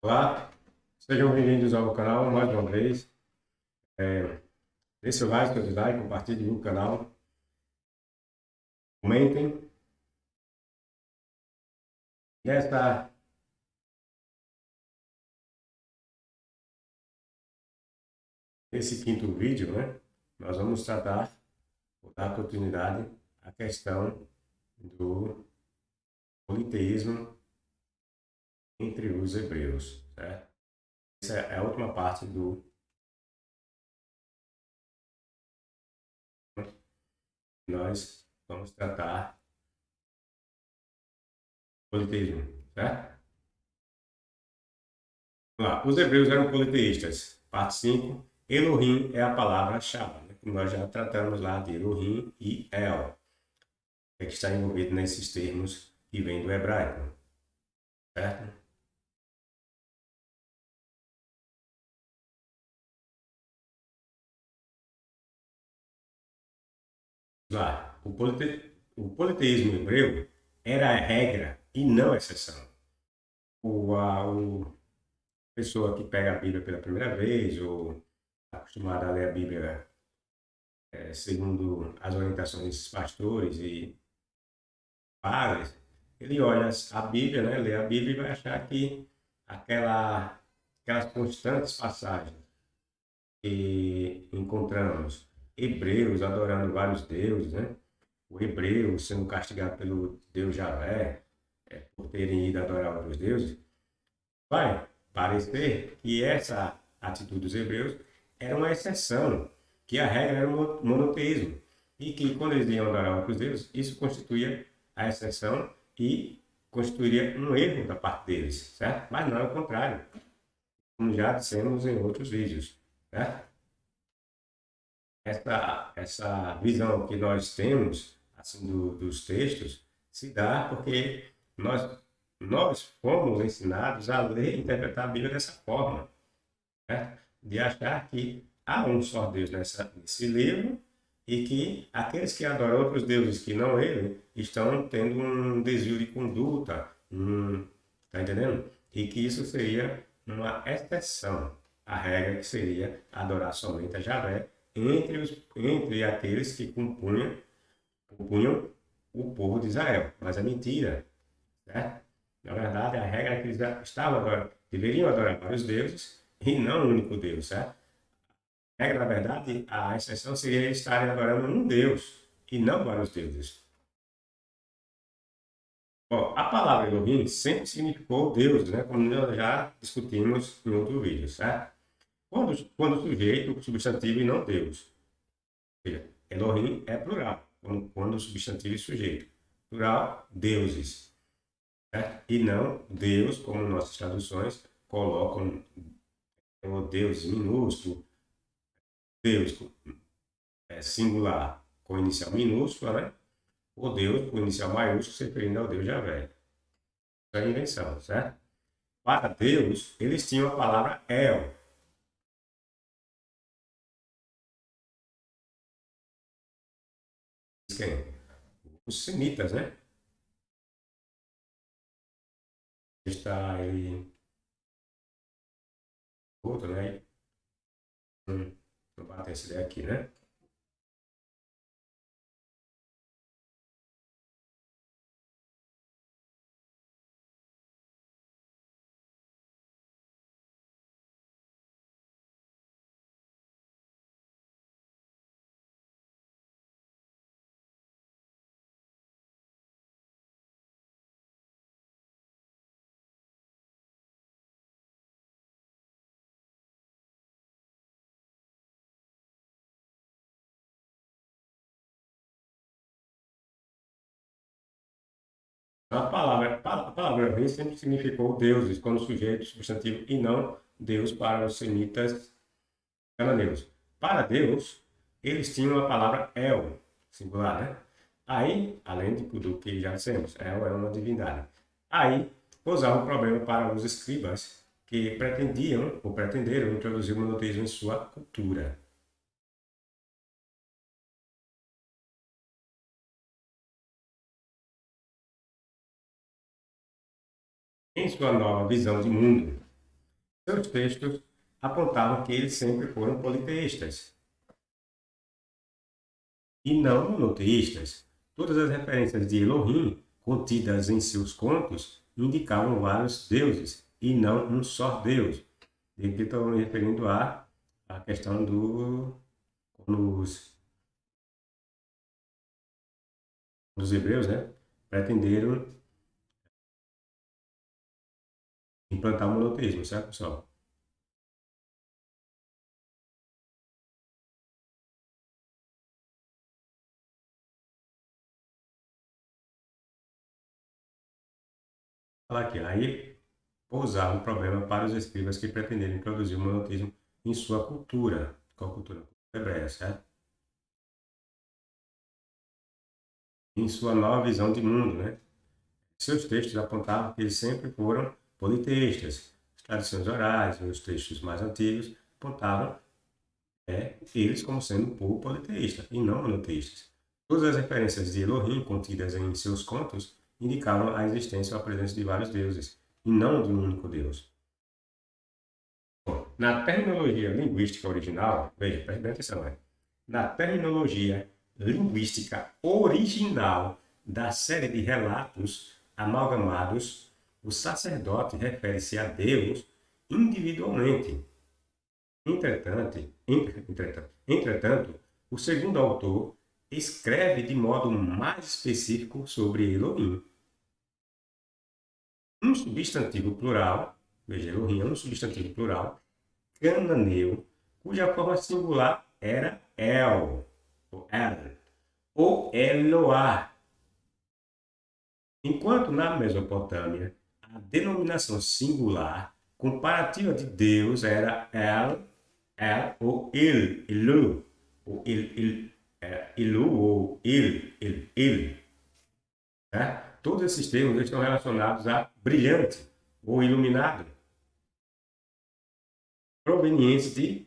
Olá, sejam bem-vindos ao canal mais uma vez. Dê seu like, seu dislike, compartilhe o canal, comentem. Nesta, nesse quinto vídeo, nós vamos tratar, ou dar continuidade à questão do politeísmo entre os hebreus, certo? Essa é a última parte do que nós vamos tratar politeísmo, certo? Vamos lá. Os hebreus eram politeístas. Parte 5. Elohim é a palavra-chave, né? Nós já tratamos lá de Elohim e El, que está envolvido nesses termos que vêm do hebraico, certo? Lá, o politeísmo hebreu era a regra e não a exceção. A pessoa que pega a Bíblia pela primeira vez, ou acostumada a ler a Bíblia segundo as orientações dos pastores e padres, ele olha a Bíblia, né, lê a Bíblia e vai achar que aquelas constantes passagens que encontramos hebreus adorando vários deuses, né? O hebreu sendo castigado pelo Deus Javé por terem ido adorar outros deuses, vai parecer que essa atitude dos hebreus era uma exceção, que a regra era o monoteísmo, e que quando eles iam adorar outros deuses, isso constituía a exceção e constituiria um erro da parte deles, certo? Mas não é o contrário, como já dissemos em outros vídeos, certo? Essa visão que nós temos assim dos textos se dá porque nós nós fomos ensinados a ler e interpretar a Bíblia dessa forma, né? De achar que há um só Deus nesse livro e que aqueles que adoram outros deuses que não ele estão tendo um desvio de conduta, tá entendendo? E que isso seria uma exceção à regra que seria adorar somente a Javé entre aqueles que compunham o povo de Israel. Mas é mentira, certo? Na verdade, a regra é que eles deveriam adorar vários deuses e não um único Deus, certo? A regra, na verdade, a exceção seria eles estarem adorando um Deus e não vários deuses. Bom, a palavra Elohim sempre significou Deus, né? Como nós já discutimos em outro vídeo, certo? Quando sujeito, substantivo e não Deus. Ou seja, Elohim é plural, quando substantivo e sujeito. Plural, deuses, certo? E não Deus, como nossas traduções colocam o Deus minúsculo, Deus singular com inicial minúscula, né? O Deus com inicial maiúsculo, se referindo ao Deus Javé. Isso é invenção, certo? Para Deus, eles tinham a palavra El. Quem? Os semitas, né? Está aí outro, né? Não bate essa ideia aqui, né? A palavra rei sempre significou deuses, quando sujeito, substantivo, e não Deus para os semitas cananeus. Para Deus, eles tinham a palavra El, singular, né? Aí, além do que já dissemos, El é uma divindade. Aí, causava um problema para os escribas que pretendiam ou pretenderam introduzir o monoteísmo em sua cultura. Em sua nova visão de mundo, Seus textos apontavam que eles sempre foram politeístas e não monoteístas. Todas as referências de Elohim contidas em seus contos indicavam vários deuses e não um só Deus. E aqui estou me referindo à questão quando os hebreus, né, pretenderam implantar o monoteísmo, certo, pessoal? Falar aqui, aí pousava um problema para os escribas que pretenderam introduzir o monoteísmo em sua cultura. Qual cultura? Hebreia, certo? Em sua nova visão de mundo, né? Seus textos apontavam que eles sempre foram politeístas. As tradições orais, os textos mais antigos, apontavam eles como sendo um povo politeísta e não monoteístas. Todas as referências de Elohim contidas em seus contos indicavam a existência ou a presença de vários deuses, e não de um único Deus. Na terminologia linguística original, veja, preste atenção, na terminologia linguística original da série de relatos amalgamados, o sacerdote refere-se a Deus individualmente. Entretanto, o segundo autor escreve de modo mais específico sobre Elohim. Um substantivo plural, veja, Elohim é um substantivo plural, cananeu, cuja forma singular era ou Eloá. Enquanto na Mesopotâmia, a denominação singular comparativa de Deus era ou Elu, ou Elu ou Il. Né? Todos esses termos estão relacionados a brilhante ou iluminado, provenientes de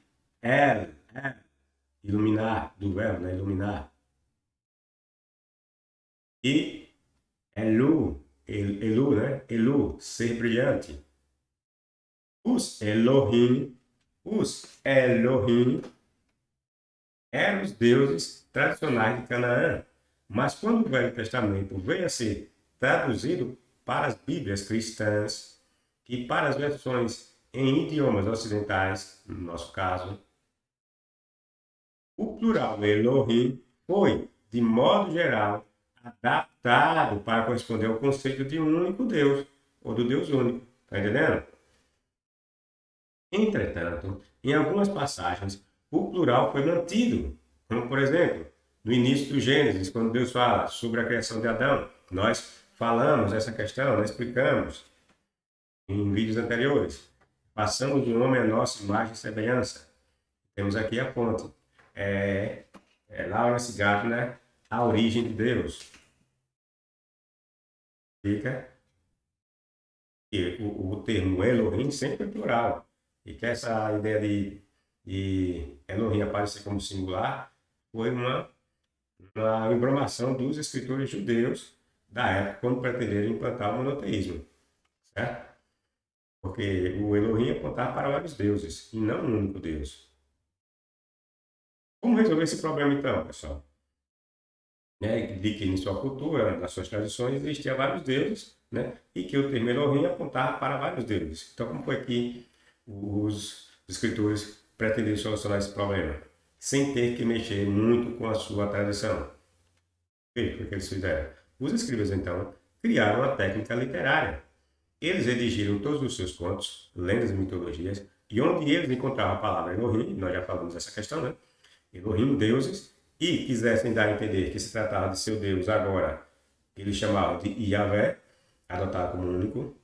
iluminar, do verbo, né? Iluminar. E Elu, né? Elu, ser brilhante. Os Elohim eram os deuses tradicionais de Canaã. Mas quando o Velho Testamento veio a ser traduzido para as Bíblias cristãs e para as versões em idiomas ocidentais, no nosso caso, o plural Elohim foi, de modo geral, adaptado para corresponder ao conceito de um único Deus, ou do Deus único. Está entendendo? Entretanto, em algumas passagens, o plural foi mantido, como por exemplo, no início do Gênesis, quando Deus fala sobre a criação de Adão. Nós falamos essa questão, nós explicamos em vídeos anteriores. Passamos do homem a nossa imagem e semelhança. Temos aqui a fonte. Lawrence Gardner, A Origem de Deus. Fica que o termo Elohim sempre é plural. E que essa ideia de Elohim aparecer como singular foi uma embromação dos escritores judeus da época, quando pretenderam implantar o monoteísmo. Certo? Porque o Elohim apontava para vários deuses, e não um único Deus. Como resolver esse problema, então, pessoal? De que em sua cultura, nas suas tradições, existiam vários deuses, né? E que o termo Elohim apontava para vários deuses. Então, como foi que os escritores pretenderam solucionar esse problema? Sem ter que mexer muito com a sua tradição. Veja o que eles fizeram. Os escribas, então, criaram uma técnica literária. Eles redigiram todos os seus contos, lendas e mitologias, e onde eles encontravam a palavra Elohim, nós já falamos dessa questão, né? Elohim, deuses, e quisessem dar a entender que se tratava de seu Deus agora, que eles chamavam de Yahvé, adotado como único,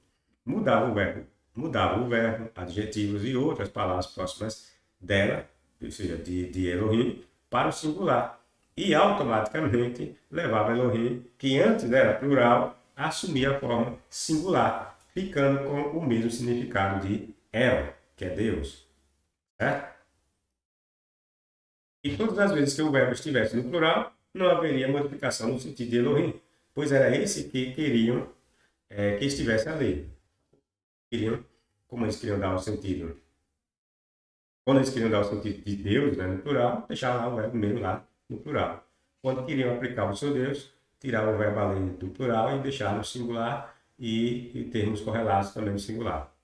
mudavam o verbo, adjetivos e outras palavras próximas dela, ou seja, de Elohim, para o singular. E automaticamente levava Elohim, que antes era plural, a assumir a forma singular, ficando com o mesmo significado de El, que é Deus. Certo? E todas as vezes que o verbo estivesse no plural, não haveria modificação no sentido de Elohim, pois era esse que queriam que estivesse a ler. Queriam como eles queriam dar o sentido, quando eles queriam dar o sentido de Deus, né, no plural, deixavam lá o verbo mesmo lá no plural. Quando queriam aplicar o seu Deus, tiravam o verbo ali do plural e deixavam no singular e termos correlatos também no singular.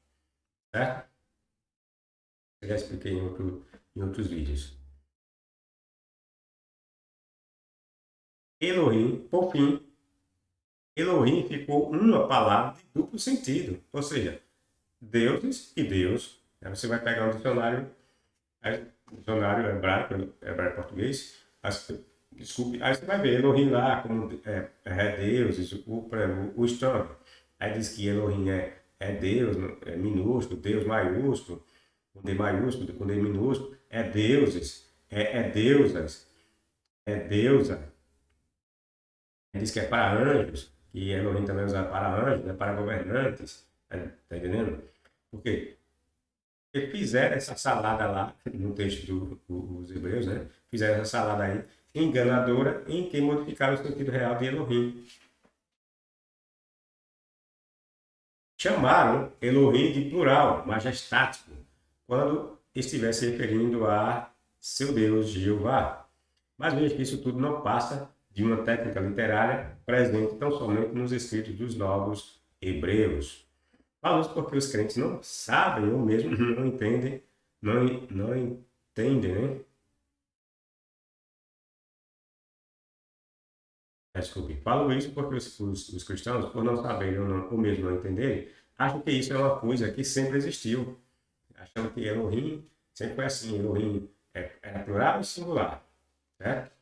Certo? Eu já expliquei em outros vídeos. Elohim, por fim, Elohim ficou uma palavra de duplo sentido, ou seja, deuses e Deus. Aí você vai pegar um dicionário hebraico, hebraico português, desculpe, aí você vai ver Elohim lá como deuses, o Strong. Aí diz que Elohim é Deus, é minúsculo, Deus maiúsculo, com D maiúsculo, com D minúsculo, é deuses, é deusas, é deusa. Diz que é para anjos, e Elohim também é usado para anjos, né, para governantes. Tá entendendo? Por quê? Porque fizeram essa salada lá, no texto dos Hebreus, né? Fizeram essa salada aí, enganadora, em que modificaram o sentido real de Elohim. Chamaram Elohim de plural, majestático, quando estivesse referindo a seu Deus, Jeová. Mas veja que isso tudo não passa de uma técnica literária presente tão somente nos escritos dos novos hebreus. Falamos porque os crentes não sabem ou mesmo não entendem, não entendem, né? Desculpe, falo isso porque os cristãos, por não saberem ou mesmo não entenderem, acham que isso é uma coisa que sempre existiu. Acham que Elohim sempre foi assim, Elohim era plural e singular, certo?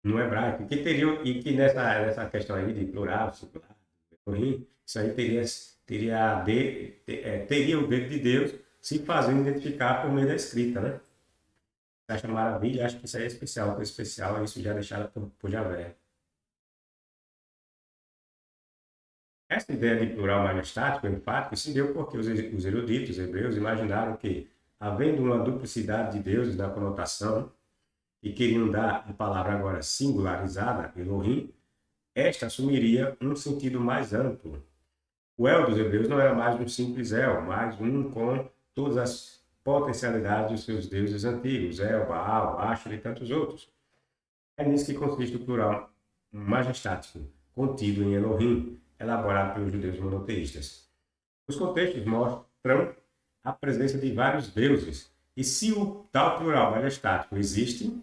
No hebraico, e que nessa questão aí de plural, singular, Elohim, isso aí teria o dedo de Deus se fazendo identificar por meio da escrita, né? Acha maravilha, acho que isso aí é especial, coisa especial, é isso já deixado por Javé. Essa ideia de plural majestático, enfático, se deu porque os eruditos hebreus imaginaram que, havendo uma duplicidade de deuses na conotação, e queriam dar a palavra agora singularizada, Elohim, esta assumiria um sentido mais amplo. O El dos hebreus não era mais um simples El, mas um com todas as potencialidades dos seus deuses antigos, El, Baal, Ashur e tantos outros. É nisso que consiste o plural majestático, contido em Elohim, elaborado pelos judeus monoteístas. Os contextos mostram a presença de vários deuses, e se o tal plural majestático existe,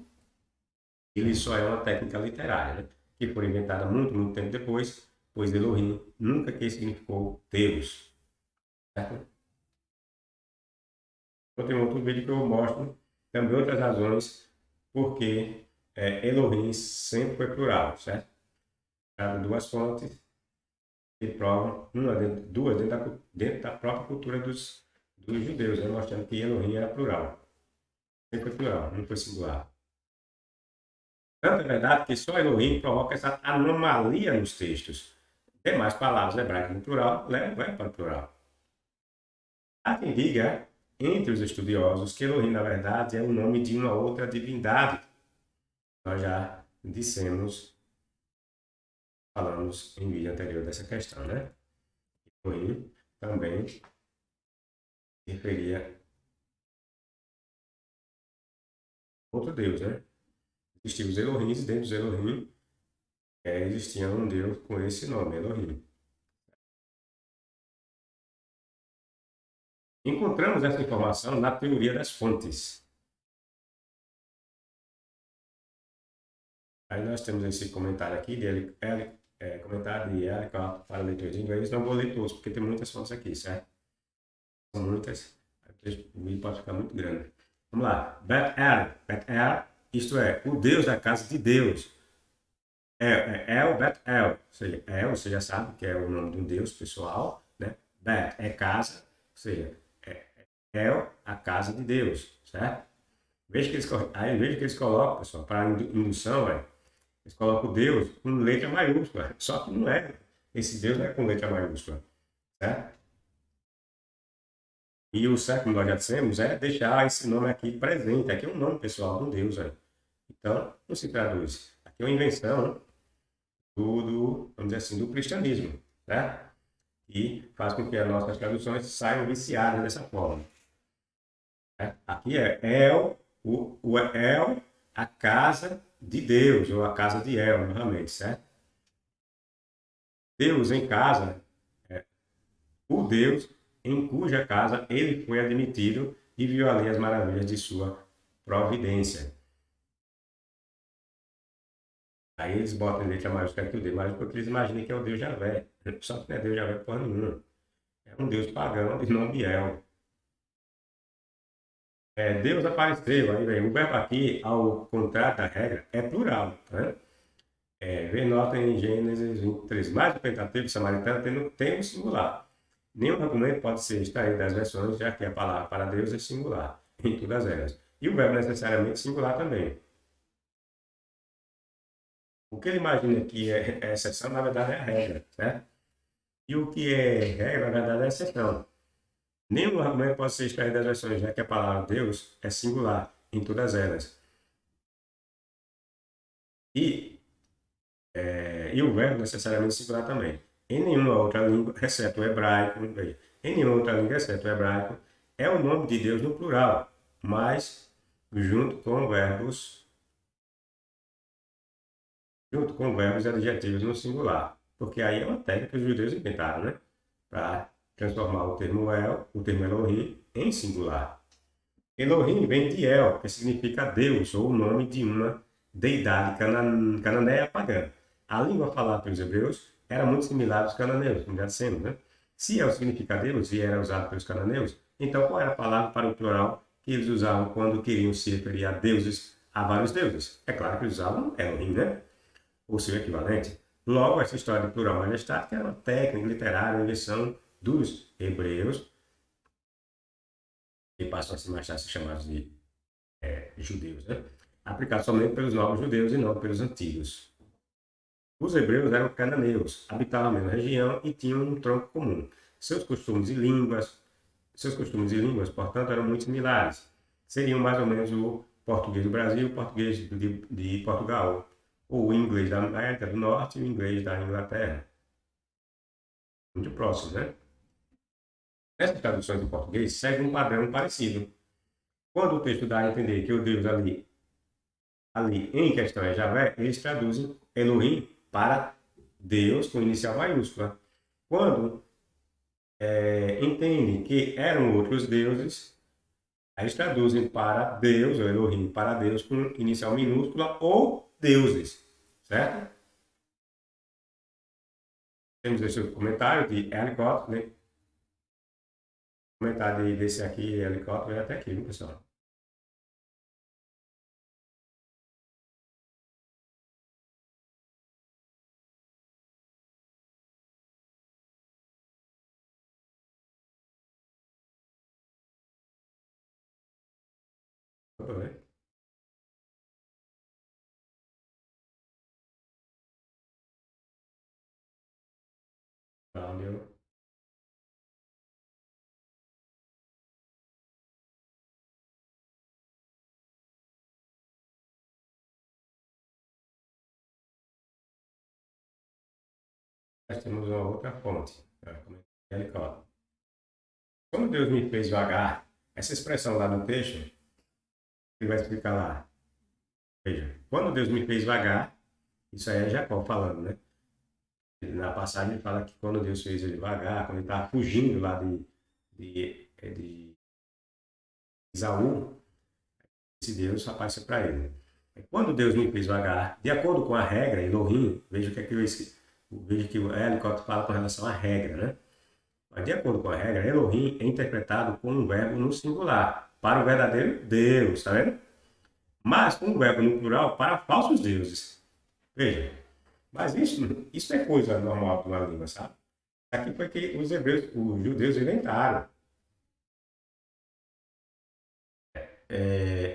ele só é uma técnica literária, né? Que foi inventada muito, muito tempo depois, pois Elohim nunca que significou Deus. Certo? Então, tem outro vídeo que eu mostro também outras razões porque Elohim sempre foi plural, certo? Trago duas fontes que provam, duas dentro da própria cultura dos judeus, né? Mostrando que Elohim era plural. Sempre foi plural, não foi singular. Tanto é verdade que só Elohim provoca essa anomalia nos textos. Demais palavras hebraicas no plural levam para o plural. Há quem diga, entre os estudiosos, que Elohim, na verdade, é o nome de uma outra divindade. Nós já dissemos, falamos em vídeo anterior dessa questão, né? Elohim também se referia a outro Deus, né? Existiam os Elohims, e dentro dos Elohim existia um Deus com esse nome, Elohim. Encontramos essa informação na teoria das fontes. Aí nós temos esse comentário aqui, comentário de L para leitores de inglês. Não vou ler todos, porque tem muitas fontes aqui, certo? São muitas. O vídeo pode ficar muito grande. Vamos lá. Bet-El, isto é, o Deus da casa de Deus. El, Bet-El. Ou seja, El, você já sabe que é o nome de um Deus pessoal, né? Bet é casa, ou seja, El, a casa de Deus, certo? Veja que eles colocam, pessoal, para indução, eles colocam Deus com letra maiúscula. Só que não é. Esse Deus não é com letra maiúscula, certo? E o certo, como nós já dissemos, é deixar esse nome aqui presente. Aqui é um nome pessoal de um Deus, né? Então, não se traduz. Aqui é uma invenção vamos dizer assim, do cristianismo, certo? e faz com que as nossas traduções saiam viciadas dessa forma. Né? Aqui é El, o El, a casa de Deus, ou a casa de El, novamente, certo? Deus em casa, o Deus em cuja casa ele foi admitido e viu ali as maravilhas de sua providência. Aí eles botam em letra maiúscula que o Deus, mas porque eles imaginam que é o Deus Javé. Só que não é Deus Javé porra nenhuma. É um Deus pagão de nome El. Deus apareceu, aí vem o verbo aqui, ao contrário da regra, é plural. Né? Vê nota em Gênesis 23. Mas o Pentateuco samaritano tem um singular. Nenhum argumento pode ser extraído das versões, já que a palavra para Deus é singular, em todas elas. E o verbo necessariamente singular também. O que ele imagina que é exceção, na verdade, é a regra, certo? E o que é regra, na verdade, é exceção. Nenhum argumento pode ser extraído das versões, já que a palavra Deus é singular em todas elas. E, e o verbo necessariamente singular também. Em nenhuma outra língua, exceto o hebraico, em nenhuma outra língua, exceto o hebraico, é o nome de Deus no plural, mas junto com verbos e adjetivos no singular. Porque aí é uma técnica que os judeus inventaram, né? Para transformar o termo El, o termo Elohim, em singular. Elohim vem de El, que significa Deus, ou o nome de uma deidade cananeia pagã. A língua falada pelos hebreus era muito similar aos cananeus, como já dissemos, né? Se El significa Deus e era usado pelos cananeus, então qual era a palavra para o plural que eles usavam quando queriam se referir a deuses, a vários deuses? É claro que eles usavam Elohim, né? Ou seu equivalente. Logo, essa história de plural majestático era uma técnica literária, uma invenção dos hebreus, que passam a se mais tarde se chamados de judeus, né? Aplicado somente pelos novos judeus e não pelos antigos. Os hebreus eram cananeus, habitavam a mesma região e tinham um tronco comum. Seus costumes e línguas, portanto, eram muito similares. Seriam mais ou menos o português do Brasil, o português de Portugal, ou o inglês da América do Norte e o inglês da Inglaterra. Muito próximos, né? Essas traduções em português seguem um padrão parecido. Quando o texto dá a entender que o Deus ali em questão é Javé, eles traduzem Elohim para Deus com inicial maiúscula. Quando entendem que eram outros deuses, eles traduzem para Deus, ou Elohim, para Deus com inicial minúscula ou deuses, certo? Temos esse comentário de Ellicott, né? O comentário desse aqui, Ellicott, vai até aqui, viu, pessoal? Vamos ver. Valeu. Nós temos uma outra fonte, Ellicott. Como Deus me fez vagar, essa expressão lá no texto, ele vai explicar lá. Veja, quando Deus me fez vagar, isso aí é Jacó falando, né? Na passagem ele fala que quando Deus fez ele vagar, quando ele estava fugindo lá de Esaú, esse Deus apareceu para ele. Quando Deus me fez vagar, de acordo com a regra, Elohim, veja o que é que veja que o Ellicott fala com relação à regra, né? Mas de acordo com a regra, Elohim é interpretado como um verbo no singular, para o verdadeiro Deus, tá vendo? Mas com um verbo no plural para falsos deuses. Veja, mas isso é coisa normal de uma língua, sabe? Aqui foi que os judeus inventaram.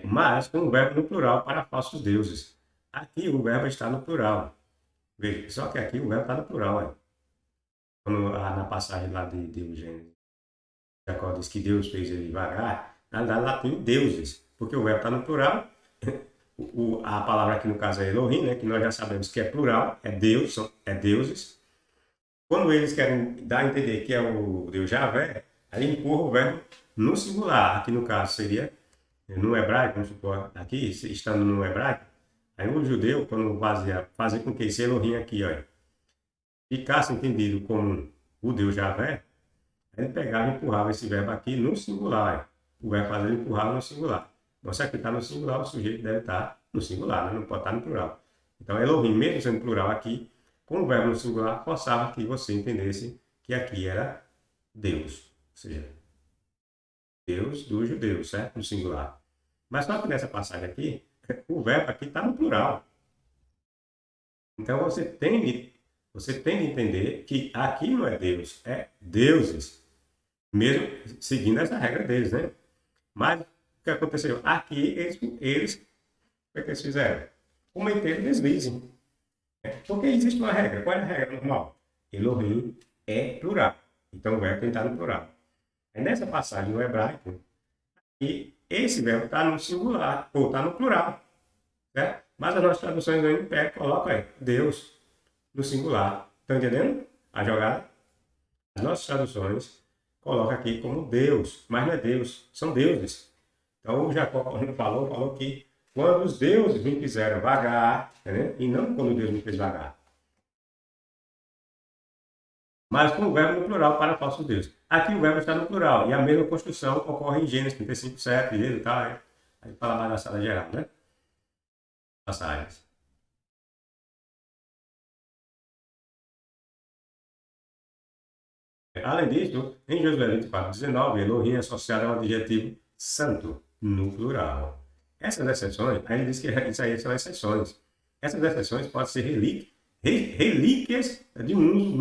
Mas com o verbo no plural para falsos deuses. Aqui o verbo está no plural. Veja, só que aqui o verbo está no plural. Quando, na passagem lá de Gênesis, Jacó diz que Deus fez ele vagar, na verdade lá tem deuses, porque o verbo está no plural. A palavra aqui no caso é Elohim, né, que nós já sabemos que é plural, é Deus, é deuses. Quando eles querem dar a entender que é o Deus Javé, aí empurra o verbo no singular. Aqui no caso seria no hebraico, vamos supor, aqui, estando no hebraico, aí o judeu, quando fazia com que esse Elohim aqui, ó, ficasse entendido como o Deus Javé, ele pegava e empurrava esse verbo aqui no singular. O verbo fazer ele empurrava no singular. Então, se aqui está no singular, o sujeito deve estar no singular, né? Não pode estar no plural. Então, Elohim, mesmo sendo plural aqui, com o verbo no singular, forçava que você entendesse que aqui era Deus. Ou seja, Deus dos judeus, certo? No singular. Mas só que nessa passagem aqui, o verbo aqui está no plural. Então, você tem de entender que aqui não é Deus, é deuses. Mesmo seguindo essa regra deles, né? Mas o que aconteceu? Aqui eles o que é que eles fizeram? Cometeram deslize. Porque existe uma regra. Qual é a regra normal? Elohim é plural. Então o verbo tem que estar no plural. É nessa passagem no hebraico que esse verbo está no singular, ou está no plural. Certo? Mas as nossas traduções aí colocam aí, Deus no singular. Estão entendendo a jogada? As nossas traduções colocam aqui como Deus, mas não é Deus, são deuses. Então o Jacó, quando falou que quando os deuses me fizeram vagar, né? E não quando Deus me fez vagar. Mas com o verbo no plural para falsos deuses. Aqui o verbo está no plural, e a mesma construção ocorre em Gênesis 35, 7, e tal. Aí fala mais na sala geral, né? Passagens. Além disso, em Josué 24, 19, Elohim é associado a um adjetivo santo, no plural. Essas exceções, aí ele diz que isso aí são exceções. Essas exceções podem ser relíquias de um uso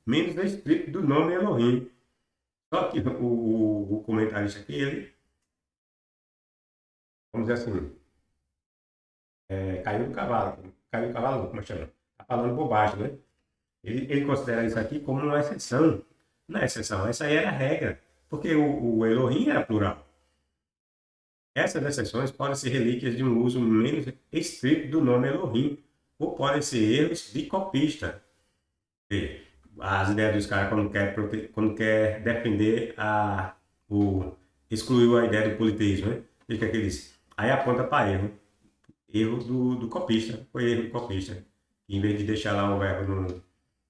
menos restrito do nome Elohim. Só que o comentarista aqui, ele, vamos dizer assim, caiu do cavalo, como chama? Está falando bobagem, né? Ele considera isso aqui como uma exceção. Não é exceção, essa aí era a regra, porque o Elohim era plural. Essas exceções podem ser relíquias de um uso menos estrito do nome Elohim, ou podem ser erros de copista. As ideias dos caras quando quer defender excluiu a ideia do politeísmo, né? O que é que ele diz? Aí aponta para erro do copista, foi erro do copista. Em vez de deixar lá o verbo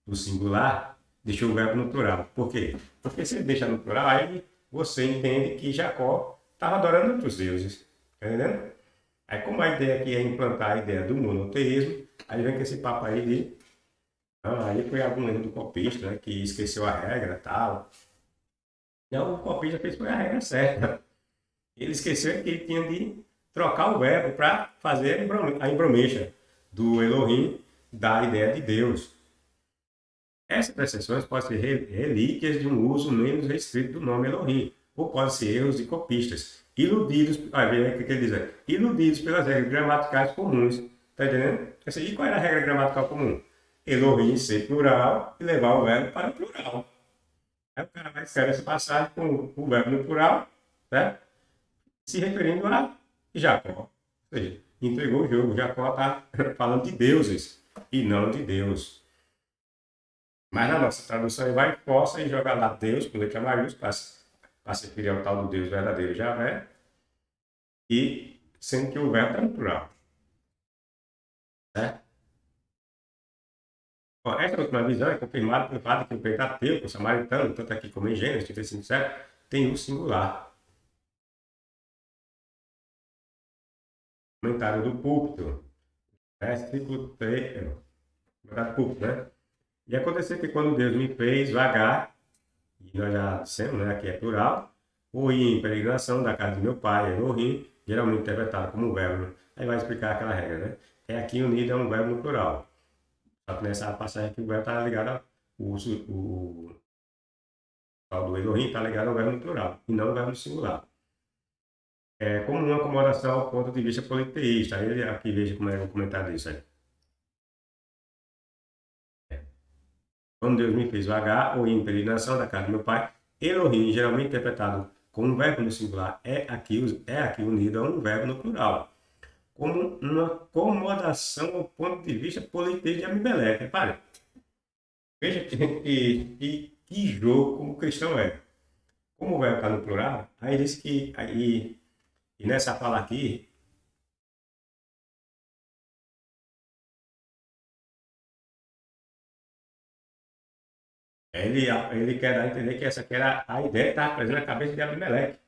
no singular, deixou o verbo no plural. Por quê? Porque se ele deixa no plural, aí você entende que Jacó estava adorando outros deuses. Tá entendendo? Aí como a ideia aqui é implantar a ideia do monoteísmo, aí vem com esse papo aí de aí foi algum erro do copista, né, que esqueceu a regra e tal. Não, o copista fez foi a regra certa. Ele esqueceu que ele tinha de trocar o verbo para fazer a embromexa do Elohim da ideia de Deus. Essas exceções podem ser relíquias de um uso menos restrito do nome Elohim, ou podem ser erros de copistas, iludidos, ver o que ele diz, iludidos pelas regras gramaticais comuns. Está entendendo? E qual era a regra gramatical comum? Elohim ser plural e levar o verbo para o plural. Aí o cara vai escrever essa passagem com o verbo no plural, né? Se referindo a Jacó. Ou seja, entregou o jogo. Jacó está falando de deuses e não de Deus. Mas na nossa tradução ele vai e força e joga lá Deus com letra maiúscula para se referir ao tal do Deus verdadeiro Javé, e sendo que o verbo está no plural. Certo? Bom, essa última visão é confirmada pelo fato que o Pentateuco, o samaritano, tanto aqui como em Gênesis 35, 7, tem um singular. Comentário do púlpito, versículo 3, comentário do púlpito, né? E aconteceu que quando Deus me fez vagar, e nós já dissemos, né, aqui é plural, ou ir em peregrinação da casa de meu pai, Elohim, geralmente interpretado como um verbo. Aí vai explicar aquela regra, né? É aqui unido a um verbo no plural. Só que nessa passagem aqui o verbo está ligado o tal do Elohim está ligado ao verbo no plural, e não ao verbo no singular. É como uma acomodação ao ponto de vista politeísta. Aí aqui veja como é o comentário disso aí. Quando Deus me fez vagar ou em peregrinação da casa do meu pai, Elohim, geralmente interpretado como um verbo no singular, é aqui unido a um verbo no plural, como uma acomodação ao ponto de vista politeísta de Abimeleque. Repare, Veja que jogo como cristão é. Como o verbo está no plural, aí diz que. E nessa fala aqui, ele quer dar a entender que essa aqui era a ideia que estava presente na cabeça de Abimeleque.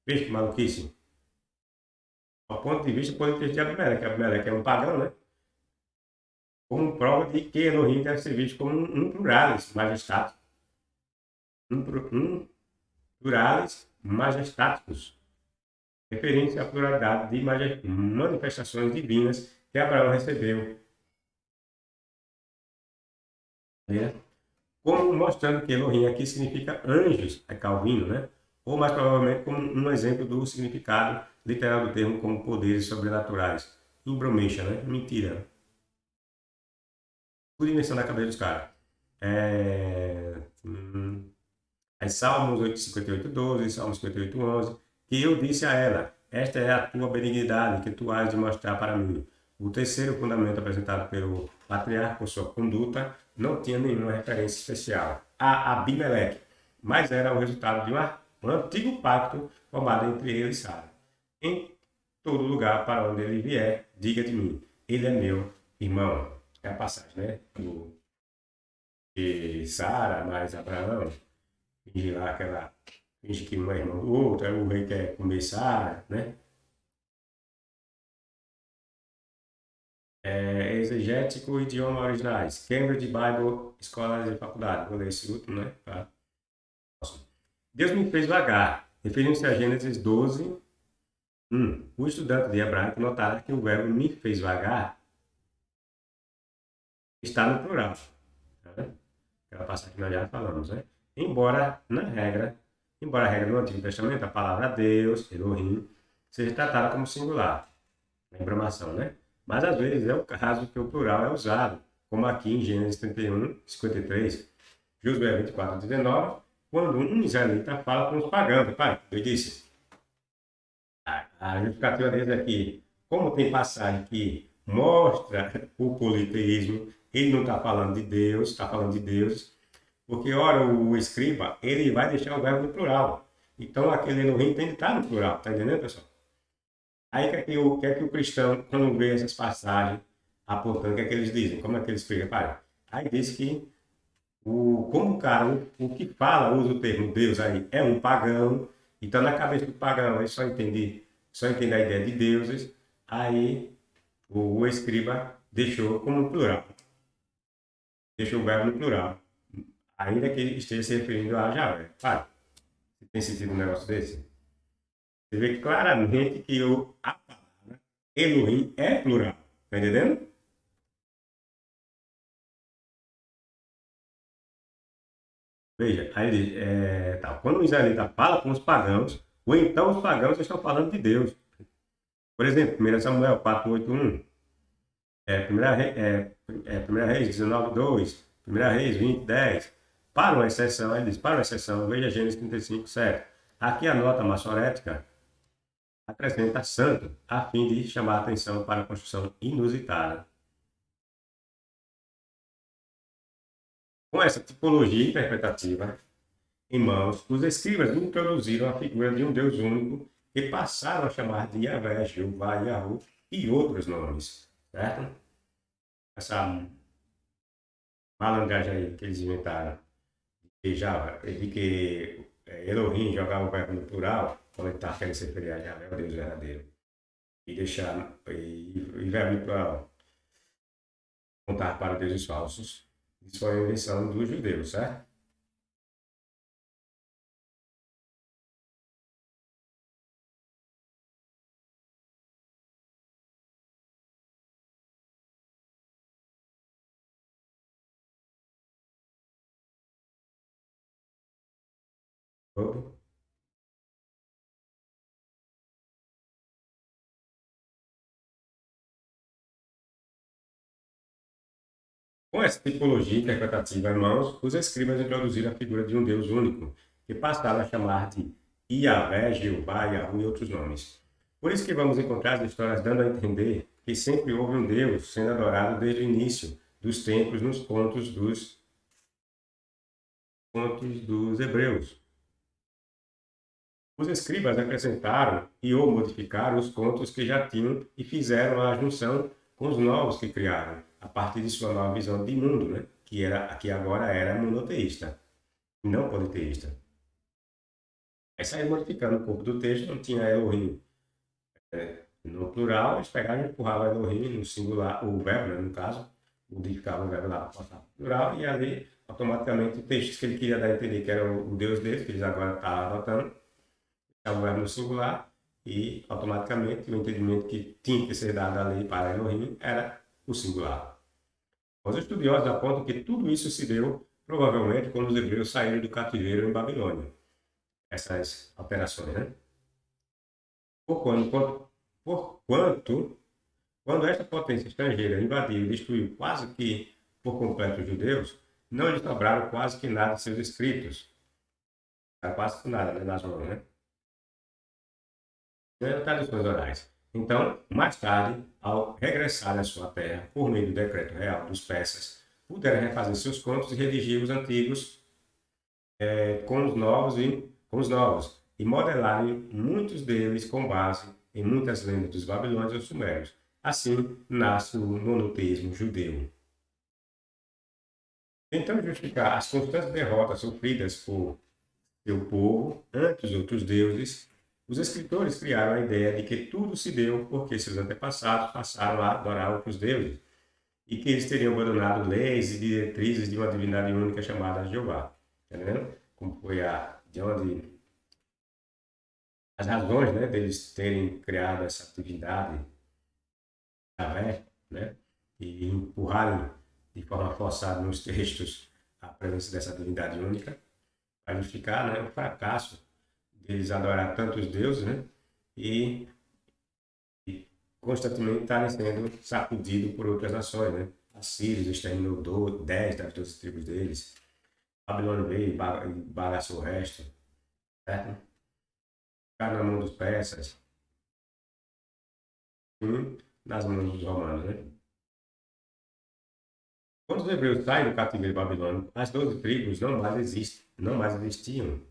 Veja que maluquice. Ao ponto de vista positivo de Abimeleque. Abimeleque é um pagão, né? Como prova de que Elohim deve ser visto como um pluralis majestatis. Um pluralis majestaticus. Referente à pluralidade de manifestações divinas que Abraão recebeu. Né? Como mostrando que Elohim aqui significa anjos, é Calvino, né? Ou mais provavelmente como um exemplo do significado literal do termo como poderes sobrenaturais. Imbromation, né? Mentira. Tudo invenção da cabeça dos caras. É... Aí Salmos 58:12, Salmos 58:11, que eu disse a ela, esta é a tua benignidade que tu has de mostrar para mim. O terceiro fundamento apresentado pelo patriarca por sua conduta não tinha nenhuma referência especial a Abimeleque, mas era o resultado de um antigo pacto formado entre ele e Sara. Em todo lugar para onde ele vier, diga de mim, ele é meu irmão. É a passagem, né? De Sara mais Abraão. E lá aquela finge que um é irmão do outro, aí o rei quer começar, né? Exegético e idioma originais. Cambridge Bible, escolas e faculdade. Vou ler esse último, né? Tá. Deus me fez vagar. Referindo-se a Gênesis 12, 1. O estudante de hebraico notará que o verbo me fez vagar está no plural. Tá? Aquela passagem que nós já falamos, né? Embora a regra do Antigo Testamento, a palavra Deus, Elohim, seja tratada como singular. Na embramação, né? Mas às vezes é o caso que o plural é usado, como aqui em Gênesis 31, 53, Josué 24, 19, quando um israelita fala com os pagãos. Pai, eu disse, a justificativa deles aqui, como tem passagem que mostra o politeísmo, ele não está falando de Deus, está falando de Deus, porque, ora, o escriba, ele vai deixar o verbo no plural. Então, aquele Elohim tem que estar no plural, tá entendendo, pessoal? Aí o que é que o cristão, quando vê essas passagens apontando, o que é que eles dizem? Como é que eles explicam? Pai, aí diz que como o cara, o que fala, usa o termo Deus aí, é um pagão, então na cabeça do pagão ele só entende a ideia de deuses, aí o escriba deixou como plural, deixou o verbo no plural, ainda que ele esteja se referindo a Javé. Pai, tem sentido um negócio desse? Você vê claramente que a palavra Elohim é plural, tá entendendo? Veja, aí ele diz, quando o israelita fala com os pagãos, ou então os pagãos estão falando de Deus. Por exemplo, 1 Samuel 4:8:1, 1 Reis 19:2, 1 Reis 20:10. Para uma exceção, ele diz, para uma exceção, veja Gênesis 35:7. Aqui a nota maçorética acrescenta santo, a fim de chamar a atenção para a construção inusitada. Com essa tipologia interpretativa, irmãos, os escribas introduziram a figura de um Deus único e passaram a chamar de Yahvé, Jeová, Yahu e outros nomes, certo? Essa malandragem aí que eles inventaram de que Elohim jogava o verbo no plural, quando ele estava querendo se referir a Yahvé, o Deus verdadeiro, e deixar e verbo no plural contar para deuses falsos. Isso foi a invenção dos judeus, certo? Todo. Com essa tipologia interpretativa, irmãos, os escribas introduziram a figura de um Deus único, que passaram a chamar de Iavé, Jeová, Yahu e outros nomes. Por isso que vamos encontrar as histórias dando a entender que sempre houve um Deus sendo adorado desde o início dos tempos nos contos dos contos dos hebreus. Os escribas acrescentaram e ou modificaram os contos que já tinham e fizeram a junção com os novos que criaram, a partir de sua nova visão de mundo, né? Que agora era monoteísta, e não politeísta. Aí saiu modificando o corpo do texto, não tinha Elohim no plural, eles pegavam e empurravam Elohim no singular, o verbo, né, no caso, modificavam o verbo lá para passar para o plural, e ali, automaticamente, o texto que ele queria dar a entender que era o Deus deles, que eles agora estavam adotando, o verbo no singular, e automaticamente o entendimento que tinha que ser dado ali para Elohim era o singular. Os estudiosos apontam que tudo isso se deu, provavelmente, quando os hebreus saíram do cativeiro em Babilônia. Essas alterações, né? Porquanto, quando esta potência estrangeira invadiu e destruiu quase que por completo os judeus, não lhes sobraram quase que nada de seus escritos. Quase que nada, né, nas mãos, né? Traduções orais. Então, mais tarde, ao regressar à sua terra, por meio do decreto real dos persas, puderam refazer seus contos e redigir os antigos com os novos e modelarem muitos deles com base em muitas lendas dos babilônios ou sumérios. Assim nasce o monoteísmo judeu. Tentando justificar as constantes derrotas sofridas por seu povo ante os outros deuses, os escritores criaram a ideia de que tudo se deu porque seus antepassados passaram a adorar outros deuses e que eles teriam abandonado leis e diretrizes de uma divindade única chamada Jeová. Tá vendo? Como foi de onde as razões, né, deles terem criado essa divindade, Yahvé, né, e empurrarem de forma forçada nos textos a presença dessa divindade única, para justificar, né, o fracasso deles adorar tantos deuses, né, e, e constantemente estarem sendo sacudidos por outras nações, né. Assírios exterminou 10 das 12 tribos deles, Babilônia veio e bagaçou o resto, certo? Ficaram na mão dos persas, e nas mãos dos romanos, né. Quando os hebreus saem do cativeiro babilônico, as 12 tribos não mais existiam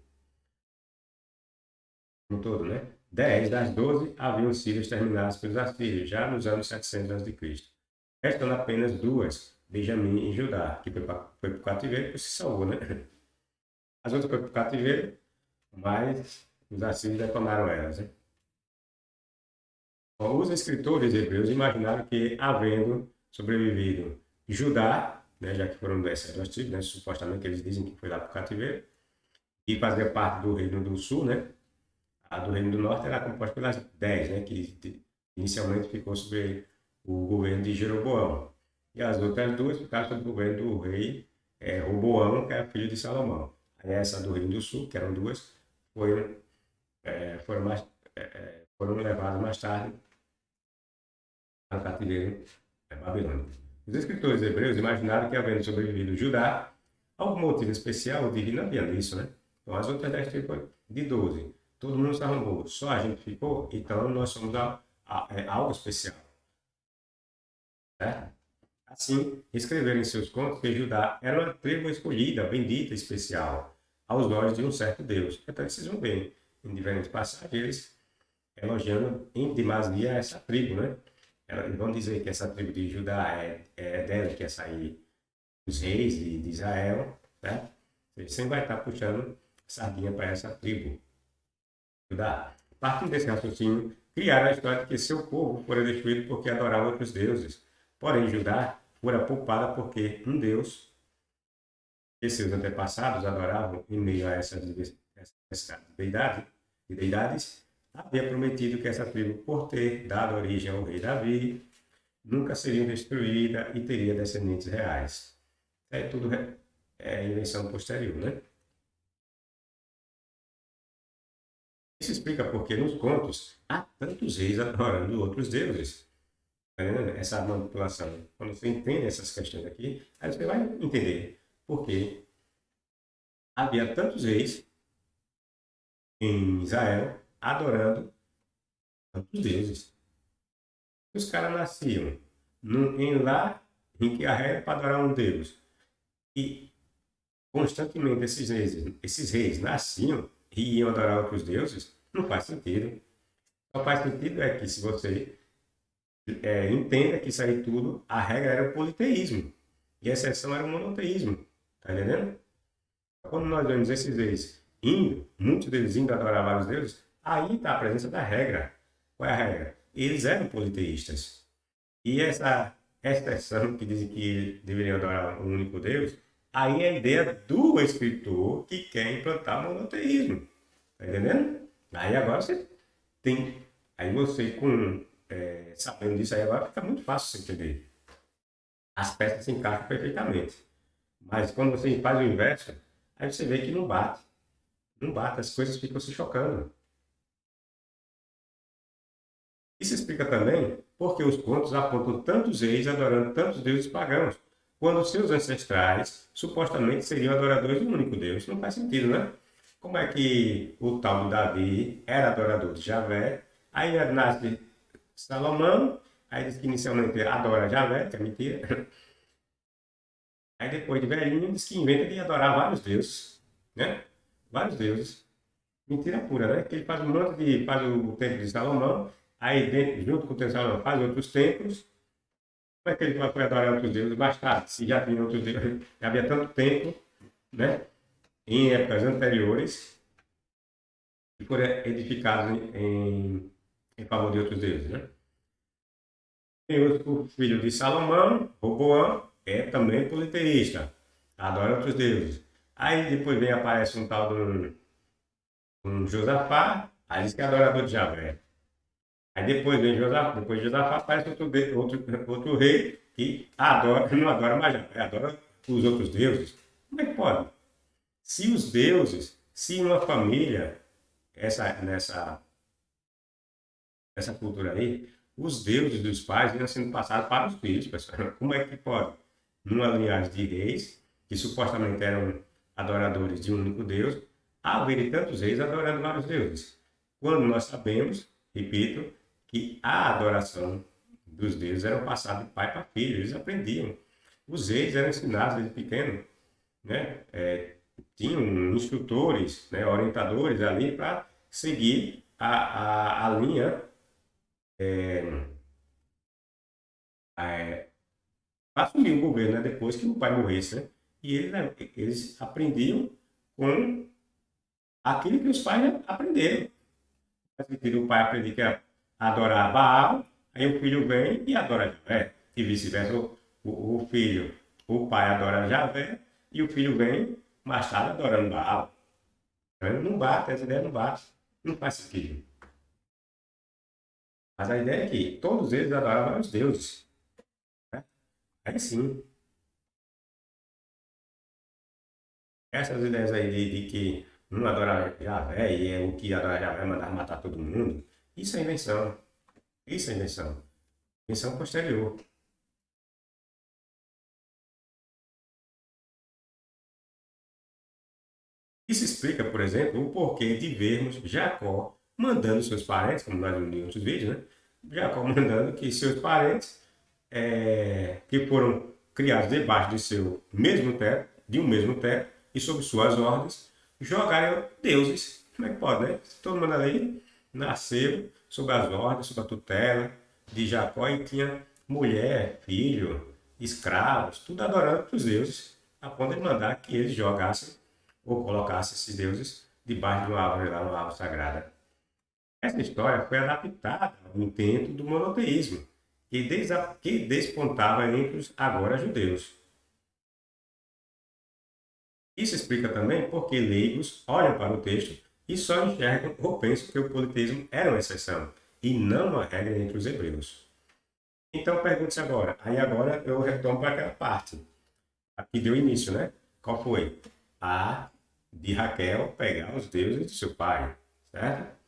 no todo, né? 10 das 12 haviam sido exterminadas pelos assírios, já nos anos 700 a.C. Restando apenas duas, Benjamim e Judá, que foi para o cativeiro e se salvou, né? As outras foram para o cativeiro, mas os assírios detonaram elas, né? Bom, os escritores hebreus imaginaram que, havendo sobrevivido Judá, né, já que foram dessas duas tribos, né, supostamente eles dizem que foi lá para o cativeiro, e fazia parte do Reino do Sul, né? A do Reino do Norte era composta pelas 10, né? Que inicialmente ficou sob o governo de Jeroboão. E as outras duas ficaram sob o governo do rei Roboão, que era filho de Salomão. Aí essa do Reino do Sul, que eram duas, foram, foram, mais, foram levadas mais tarde ao cativeiro babilônico. Os escritores hebreus imaginaram que, havendo sobrevivido Judá, algum motivo especial, o divino havia nisso, né? Então, as outras 10 tribos de 12, todo mundo se arrombou, só a gente ficou, então nós somos algo especial, certo? Assim, escreveram em seus contos que Judá era uma tribo escolhida, bendita, especial, aos olhos de um certo Deus. Então, vocês vão ver em diferentes passagens eles elogiando em demasia essa tribo, né? Eles vão dizer que essa tribo de Judá é dela que ia sair os reis de Israel, né? Ele sempre vai estar puxando sardinha para essa tribo, Judá. Partindo desse raciocínio, criaram a história de que seu povo fora destruído porque adorava outros deuses. Porém, Judá fora poupada porque um Deus que seus antepassados adoravam em meio a essa deidades, havia prometido que essa tribo, por ter dado origem ao rei Davi, nunca seria destruída e teria descendentes reais. É tudo invenção posterior, né? Isso explica porque nos contos há tantos reis adorando outros deuses. Tá vendo? Essa manipulação. Quando você entende essas questões aqui, aí você vai entender por que havia tantos reis em Israel adorando tantos deuses. Os caras nasciam em lar em que a regra é para adorar um deus. E constantemente esses reis nasciam e iam adorar outros deuses, não faz sentido. Só faz sentido é que se você entenda que isso aí tudo, a regra era o politeísmo e a exceção era o monoteísmo. Tá entendendo? Quando nós vemos esses reis indo, muitos deles indo adorar vários deuses, aí está a presença da regra. Qual é a regra? Eles eram politeístas. E essa exceção que dizem que deveriam adorar um único Deus, aí é a ideia do escritor que quer implantar o monoteísmo. Tá entendendo? Aí agora você tem. Aí você, sabendo disso aí agora, fica muito fácil você entender. As peças se encaixam perfeitamente. Mas quando você faz o inverso, aí você vê que não bate. Não bate, as coisas ficam se chocando. Isso explica também porque os contos apontam tantos reis adorando tantos deuses pagãos, quando seus ancestrais supostamente seriam adoradores de um único Deus. Não faz sentido, né? Como é que o tal de Davi era adorador de Javé, aí nasce Salomão, aí diz que inicialmente adora Javé, que é mentira, aí depois de velhinho diz que inventa de adorar vários deuses, né? Vários deuses. Mentira pura, né? Que ele faz um monte de. Faz o templo de Salomão, aí dentro, junto com o templo de Salomão, faz outros templos. Como é que ele foi adorar outros deuses mais tarde? Se já tinha outros deuses, já havia tanto tempo, né? Em épocas anteriores, que foram edificados em favor de outros deuses, né? Tem o filho de Salomão, Roboão, é também politeísta, adora outros deuses. Aí depois vem aparece um tal de um Josafá, aí diz que é adorador de Javé. Aí depois vem Josafá, depois de Josafá aparece outro rei que adora, não adora mais Javé, adora os outros deuses. Como é que pode? Se os deuses, se uma família, nessa cultura aí, os deuses dos pais vinham sendo passados para os filhos, pessoal. Como é que pode? Numa linhagem de reis, que supostamente eram adoradores de um único Deus, haver tantos reis adorando vários deuses. Quando nós sabemos, repito, que a adoração dos deuses era passada de pai para filho, eles aprendiam. Os reis eram ensinados desde pequeno, né? Tinham instrutores, né? Orientadores ali para seguir a linha para assumir o governo, né? Depois que o pai morresse, né? E eles aprendiam com aquilo que os pais aprenderam. O pai aprendeu que era adorar Baal, aí o filho vem e adora Javé. E vice-versa, o filho, o pai adora Javé e o filho vem mais tarde adorando Baal. Então, não bate, essa ideia não bate. Não faz sentido. Mas a ideia é que todos eles adoravam os deuses. Né? Aí sim, essas ideias aí de que um adora Javé e é o que adora Javé mandar matar todo mundo, isso é invenção. Isso é invenção. Invenção posterior. Isso explica, por exemplo, o porquê de vermos Jacó mandando seus parentes, como nós vimos em outros vídeos, né? Jacó mandando que seus parentes, que foram criados debaixo de seu mesmo teto, de um mesmo teto, e sob suas ordens, jogarem deuses. Como é que pode, né? Todo mundo ali nasceu sob as ordens, sob a tutela de Jacó e tinha mulher, filho, escravos, tudo adorando os deuses, a ponto de mandar que eles jogassem ou colocasse esses deuses debaixo de uma árvore lá, uma árvore sagrada. Essa história foi adaptada ao intento do monoteísmo, que despontava entre os agora judeus. Isso explica também por que leigos olham para o texto e só enxergam ou pensam que o politeísmo era uma exceção e não uma regra entre os hebreus. Então pergunte-se agora, aí agora eu retorno para aquela parte, aqui deu início, né? Qual foi? A de Raquel pegar os deuses de seu pai, certo?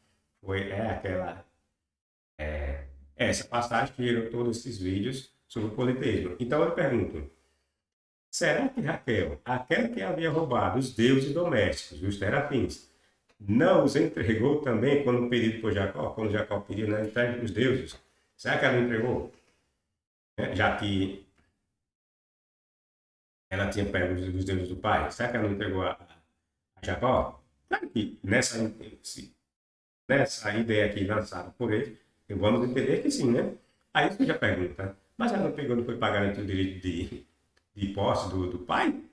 Essa passagem que gerou todos esses vídeos sobre o politeísmo. Então eu pergunto, será que Raquel, aquela que havia roubado os deuses domésticos, os terafins, não os entregou também quando pedido por Jacó? Quando Jacó pediu, né, entregue os deuses. Será que ela não entregou? Já que Ela tinha pego os deuses do pai. Será que ela não entregou a Jacó? Claro que nessa ideia aqui lançada por ele, vamos entender que sim, né? Aí você já pergunta, mas ela não pegou, não foi para garantir o direito de posse do pai?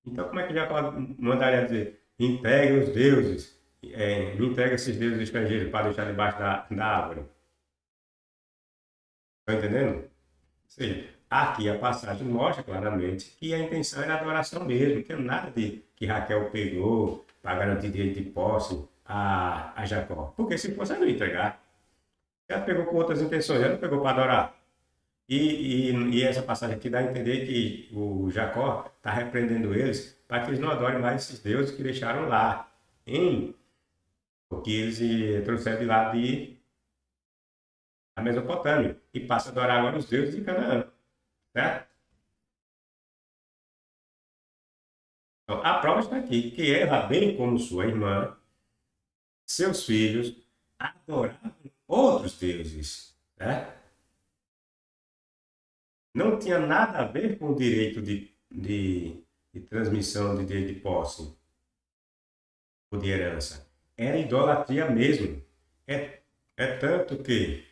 Então como é que Jacó mandaria dizer, entregue os deuses, me entrega esses deuses estrangeiros para deixar debaixo da árvore? Está entendendo? Ou seja, aqui a passagem mostra claramente que a intenção era adoração mesmo, não tem nada de que Raquel pegou para garantir direito de posse a Jacó. Porque se fosse, ela não ia entregar. Ela pegou com outras intenções, ela não pegou para adorar. E essa passagem aqui dá a entender que o Jacó está repreendendo eles para que eles não adorem mais esses deuses que deixaram lá, em o que eles trouxeram de lá da Mesopotâmia, e passa a adorar agora os deuses de Canaã, certo? Então, a prova está aqui, que ela, bem como sua irmã, seus filhos, adoravam outros deuses, né? Não tinha nada a ver com o direito de transmissão de direito de posse ou de herança. Era idolatria mesmo. É, é tanto que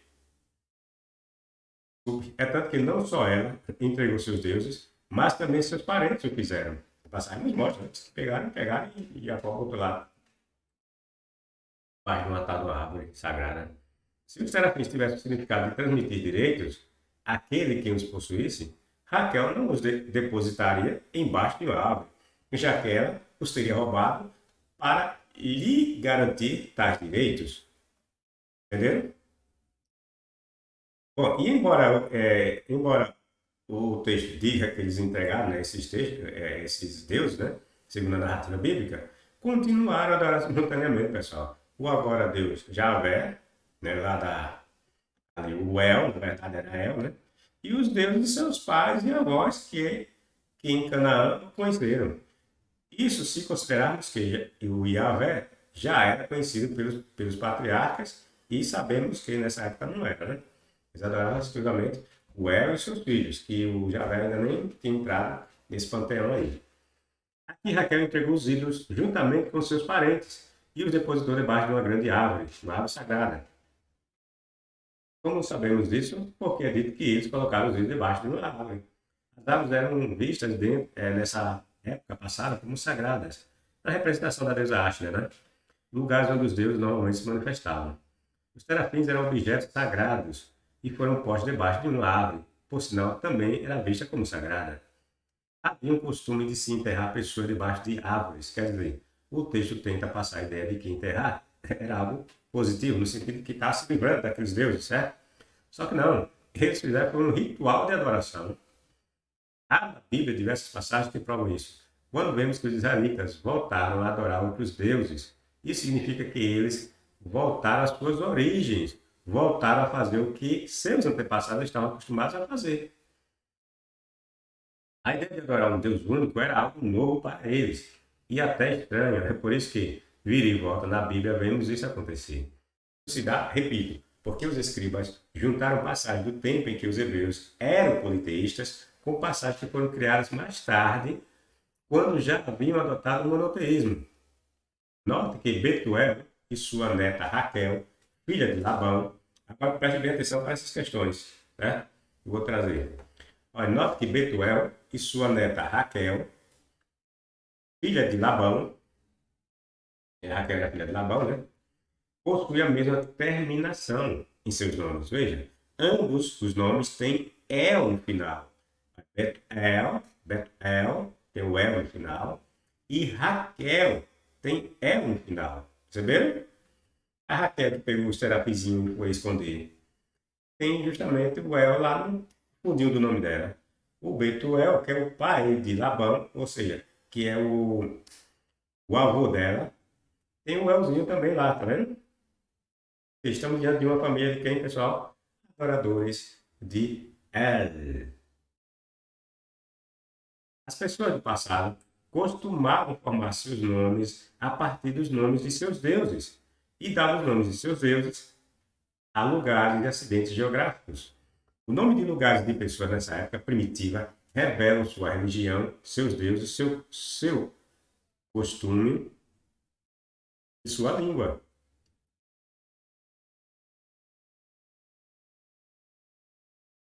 é tanto que não só ela entregou seus deuses, mas também seus parentes o fizeram. A passagem nos mostra, né? Pegaram e a povo botou lá, vai matar uma árvore sagrada. Se os serafins tivessem o significado de transmitir direitos àquele que os possuísse, Raquel não os depositaria embaixo de uma árvore, já que ela os teria roubado para lhe garantir tais direitos. Entendeu? Bom, e embora o texto diga que eles entregaram, né, esses, textos, esses deuses, né, segundo a narrativa bíblica, continuaram a adorar simultaneamente, pessoal. O agora Deus Javé, né, lá ali, o El, na verdade era El, né, e os deuses de seus pais e avós que em Canaã conheceram. Isso se considerarmos que o Yahvé já era conhecido pelos patriarcas e sabemos que nessa época não era, né? Eles adoravam exclusivamente o El e seus filhos, que o Yahvé ainda nem tinha entrado nesse panteão aí. Aqui Raquel entregou os ídolos juntamente com seus parentes e os depositou debaixo de uma árvore sagrada. Como sabemos disso? Porque é dito que eles colocaram os ídolos debaixo de uma árvore. As árvores eram vistas nessa época passada como sagradas, na representação da deusa Ashna, né? Lugares onde os deuses normalmente se manifestavam. Os terafins eram objetos sagrados e foram postos debaixo de uma árvore, por sinal também era vista como sagrada. Havia um costume de se enterrar pessoas debaixo de árvores, quer dizer, o texto tenta passar a ideia de que enterrar era algo positivo, no sentido de que estava se livrando daqueles deuses, certo? Só que não, eles fizeram um ritual de adoração. Há na Bíblia diversas passagens que provam isso. Quando vemos que os israelitas voltaram a adorar outros deuses, isso significa que eles voltaram às suas origens, voltaram a fazer o que seus antepassados estavam acostumados a fazer. A ideia de adorar um Deus único era algo novo para eles, e até estranho. É por isso que, vira e volta na Bíblia, vemos isso acontecer. Se dá, repito, porque os escribas juntaram passagens do tempo em que os hebreus eram politeístas com passagens que foram criadas mais tarde, quando já haviam adotado o monoteísmo. Note que Betuel e sua neta Raquel, filha de Labão, agora preste bem atenção para essas questões, né? Eu vou trazer. Olha, note que Betuel e sua neta Raquel, filha de Labão, Raquel era filha de Labão, né? Possui a mesma terminação em seus nomes. Veja, ambos os nomes têm El no final. Betuel tem o El no final. E Raquel tem El no final. Perceberam? A Raquel que pegou o serapizinho e foi esconder, tem justamente o El lá no fundinho do nome dela. O Betuel, que é o pai de Labão, ou seja, que é o avô dela, tem o Elzinho também lá, tá vendo? Estamos diante de uma família de quem, pessoal? Adoradores de El. As pessoas do passado costumavam formar seus nomes a partir dos nomes de seus deuses e davam os nomes de seus deuses a lugares e acidentes geográficos. O nome de lugares de pessoas nessa época primitiva revelam sua religião, seus deuses, seu costume e sua língua.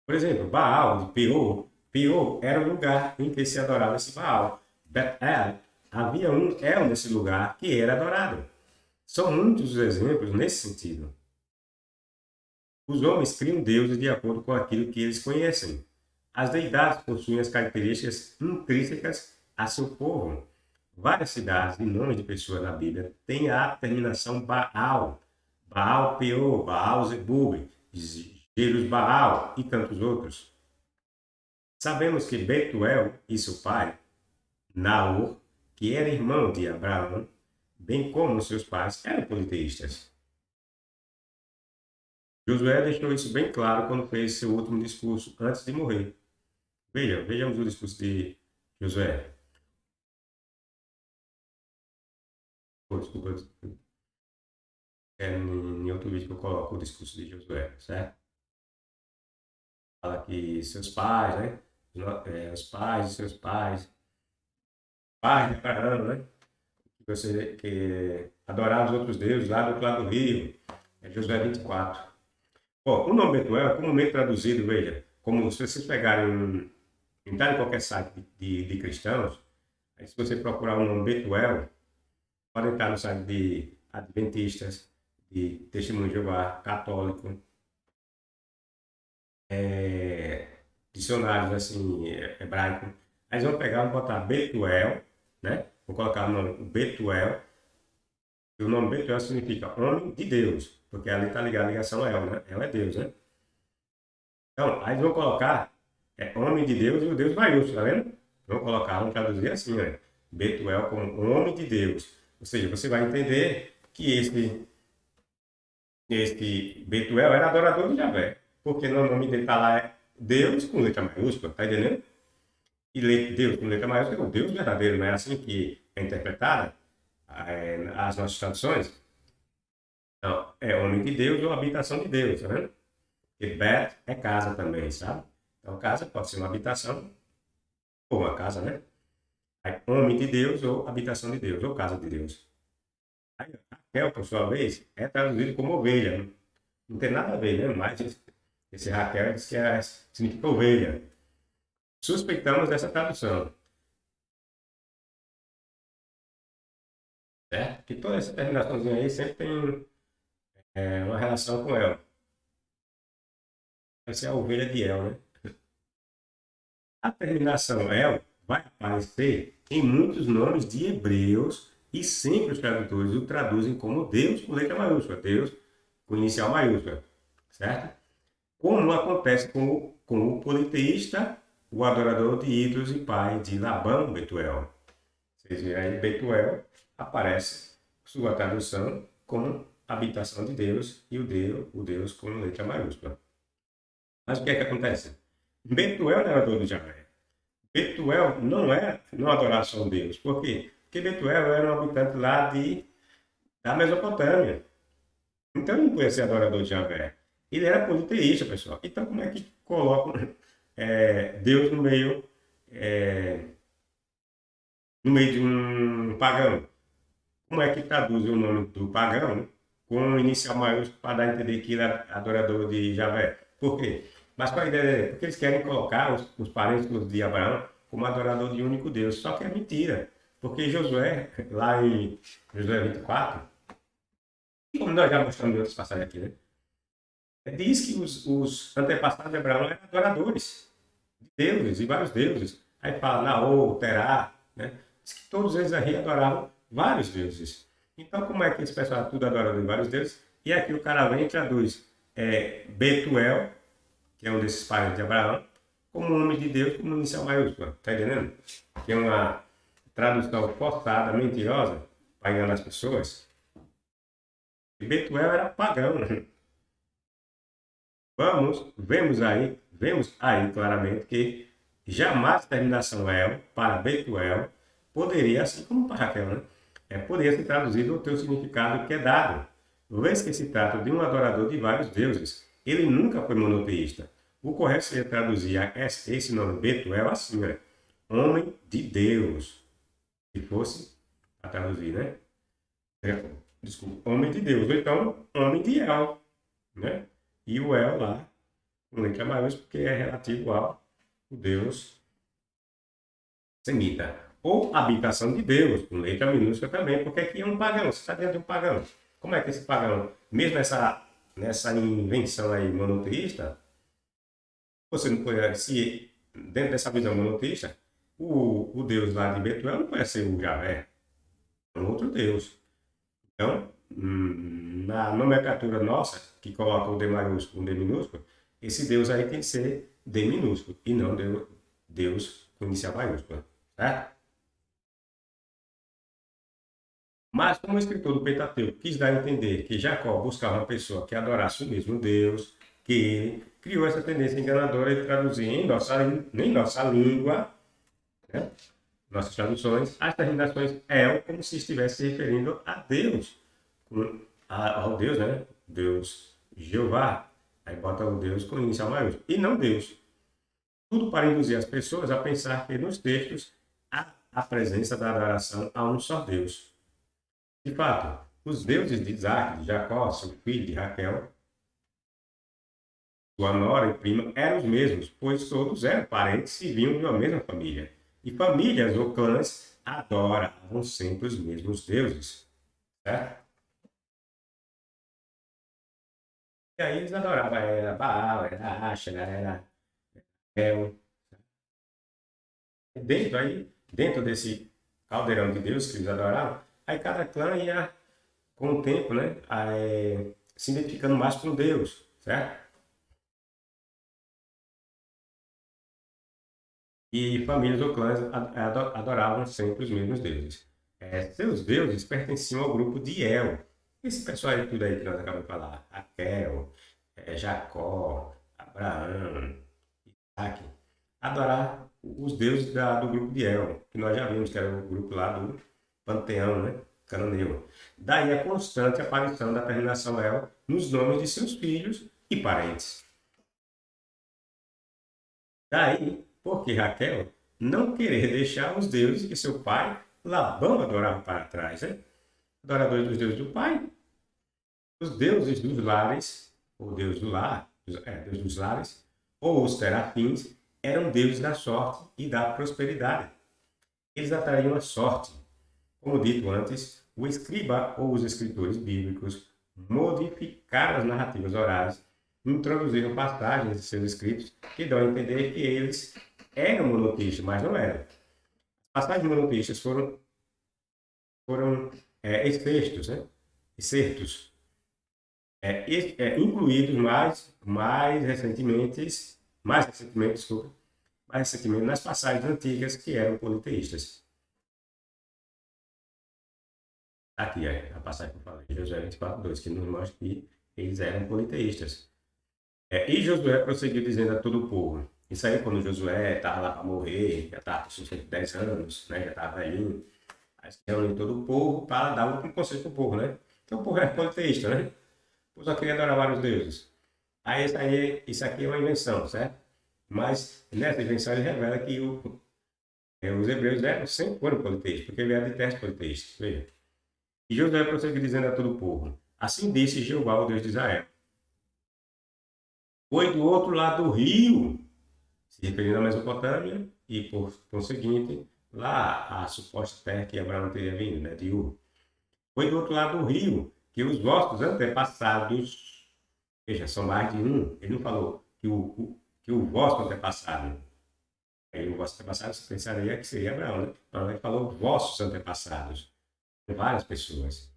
Por exemplo, Baal de Peor. Peor era o lugar em que se adorava esse Baal. Betel, havia um El nesse lugar que era adorado. São muitos os exemplos nesse sentido. Os homens criam deuses de acordo com aquilo que eles conhecem. As deidades possuem as características intrínsecas a seu povo. Várias cidades e nomes de pessoas na Bíblia têm a terminação Baal, Baal Peor, Baal Zebub, Jerus-Baal e tantos outros. Sabemos que Betuel e seu pai, Naor, que era irmão de Abraão, bem como seus pais, eram politeístas. Josué deixou isso bem claro quando fez seu último discurso antes de morrer. Vejamos o discurso de Josué. Desculpa, em outro vídeo que eu coloco o discurso de Josué, certo? Fala que seus pais, né? Os pais de seus pais de Abraão, né? Que adoravam os outros deuses lá do outro lado do rio. É Josué 24. Bom, o nome Betuel é comumente traduzido, veja, como se vocês pegarem, entrar em qualquer site de cristãos, aí se você procurar o nome Betuel, pode entrar no site de adventistas, de testemunho de Jeová, católico, dicionários assim, hebraico. Aí eles vão pegar e botar Betuel, né? Vou colocar o nome Betuel. E o nome Betuel significa homem de Deus, porque ali está ligado a ligação a El, né? El é Deus, né? Então, aí eles vão colocar homem de Deus e o Deus maiúsculo, tá vendo? Vão colocar, vão traduzir assim, né? Betuel como homem de Deus. Ou seja, você vai entender que esse Betuel era adorador de Javé, porque no nome dele está lá Deus com letra maiúscula, tá entendendo? E Deus com letra maiúscula é o Deus verdadeiro, não é assim que é interpretada as nossas traduções? Não, é homem de Deus ou habitação de Deus, tá vendo? Porque Bet é casa também, sabe? Então, casa pode ser uma habitação ou uma casa, né? Aí, homem de Deus ou habitação de Deus, ou casa de Deus. Aí, Raquel, por sua vez, é traduzido como ovelha. Não tem nada a ver, né? Mas esse Raquel diz que significa ovelha. Suspeitamos dessa tradução, certo? Que toda essa terminaçãozinha aí sempre tem uma relação com El. Essa é a ovelha de El, né? A terminação El vai aparecer em muitos nomes de hebreus e sempre os tradutores o traduzem como Deus com letra maiúscula, Deus com inicial maiúscula, certo? Como acontece com o politeísta, o adorador de ídolos e pai de Labão, Betuel. Vocês viram aí, Betuel aparece sua tradução como habitação de Deus e o Deus com letra maiúscula. Mas o que é que acontece? Betuel não era adorador de Javé. Betuel não adorava só Deus. Por quê? Porque Betuel era um habitante lá da Mesopotâmia. Então ele não podia ser adorador de Javé. Ele era politeísta, pessoal. Então como é que colocam Deus é, no meio de um pagão? Como é que traduz o nome do pagão com inicial maiúsculo para dar a entender que ele é adorador de Javé? Por quê? Mas qual a ideia dele? Porque eles querem colocar os parentes de Abraão como adorador de um único Deus. Só que é mentira. Porque Josué, lá em Josué 24, como nós já mostramos em outras passagens aqui, né? Diz que os antepassados de Abraão eram adoradores de deuses, e vários deuses. Aí fala Naor, Terá, né? Diz que todos eles aí adoravam vários deuses. Então, como é que esse pessoal tudo adorador de vários deuses? E aqui o cara vem e traduz Betuel, que é um desses parentes de Abraão, como homem de Deus, como inicial maiúscula. Está entendendo? Que é uma tradução forçada, mentirosa, para enganar as pessoas. E Betuel era pagão. Vemos aí claramente que jamais a terminação El para Betuel poderia, assim como para Raquel, né? Poderia ser traduzido no teu significado que é dado. Vês que se trata de um adorador de vários deuses. Ele nunca foi monoteísta. O correto seria traduzir esse nome Betuel assim, né? Homem de Deus. Se fosse a traduzir, né? Desculpa, homem de Deus. Ou então, homem de El, né? E o El lá, com letra maiúscula, porque é relativo ao Deus semita. Ou habitação de Deus, com letra minúscula também, porque aqui é um pagão, você está dentro de um pagão. Como é que esse pagão, mesmo nessa invenção aí monoteísta, você não pode, se dentro dessa visão monoteísta, o Deus lá de Betuel não pode ser o Javé, é um outro Deus. Então, na nomenclatura nossa, que coloca o D maiúsculo, um D minúsculo, esse Deus aí tem que ser D minúsculo, e não Deus com inicial maiúscula, certo? Mas como o escritor do Pentateuco quis dar a entender que Jacó buscava uma pessoa que adorasse o mesmo Deus, que ele criou essa tendência enganadora de traduzir em nossa língua, né? Nossas traduções, as terminações El como se estivesse se referindo a Deus, ao Deus, né? Deus Jeová. Aí bota o Deus com inicial maiúsculo. E não Deus. Tudo para induzir as pessoas a pensar que nos textos há a presença da adoração a um só Deus. De fato, os deuses de Isaac, de Jacó, seu filho, de Raquel, sua nora e prima, eram os mesmos, pois todos eram parentes e vinham de uma mesma família. E famílias ou clãs adoravam sempre os mesmos deuses. Certo? E aí eles adoravam, era Baal, era Asherah, era El. Dentro desse caldeirão de Deus que eles adoravam, aí cada clã ia, com o tempo, né, se identificando mais com Deus, certo? E famílias ou clãs adoravam sempre os mesmos deuses. Seus deuses pertenciam ao grupo de El. Esse pessoal aí, tudo aí que nós acabamos de falar, Raquel, Jacó, Abraão, Isaac, adorar os deuses do grupo de El, que nós já vimos que era o grupo lá do panteão, né? Cananeu. Daí a constante aparição da terminação El nos nomes de seus filhos e parentes. Daí, porque Raquel não querer deixar os deuses que seu pai Labão adorava para trás, né? Adoradores dos deuses do pai, os deuses dos lares, ou Deus do lar, Deus dos lares, ou os terafins, eram deuses da sorte e da prosperidade. Eles atraíam a sorte. Como dito antes, o escriba ou os escritores bíblicos modificaram as narrativas orais, introduziram passagens de seus escritos que dão a entender que eles eram monoteístas, mas não eram. As passagens monoteístas foram excertos, né? Excertos, incluídos desculpa, mais recentemente nas passagens antigas que eram politeístas. Aqui é a passagem que eu falei, Josué 24:2, que nos mostra que eles eram politeístas. E Josué prosseguiu dizendo a todo o povo. Isso aí quando Josué estava lá para morrer, já estava com 110 anos, né, já estava velhinho. Aí se reuniu todo o povo para dar um conselho para o povo, né? Então o povo era politeísta, né? O povo só queria adorar vários deuses. Isso aqui é uma invenção, certo? Mas nessa invenção ele revela que os hebreus sempre foram politeístas, porque vieram de terras politeístas. Veja. E Josué prosseguiu dizendo a todo o povo: Assim disse Jeová, o Deus de Israel. Foi do outro lado do rio, se referindo à Mesopotâmia, e por conseguinte, lá a suposta terra que Abraão teria vindo, né, de Ur. Foi do outro lado do rio que os vossos antepassados, veja, são mais de um, ele não falou que o vosso antepassado, aí o vosso antepassado você pensaria que seria Abraão, né? Não, ele falou vossos antepassados, várias pessoas.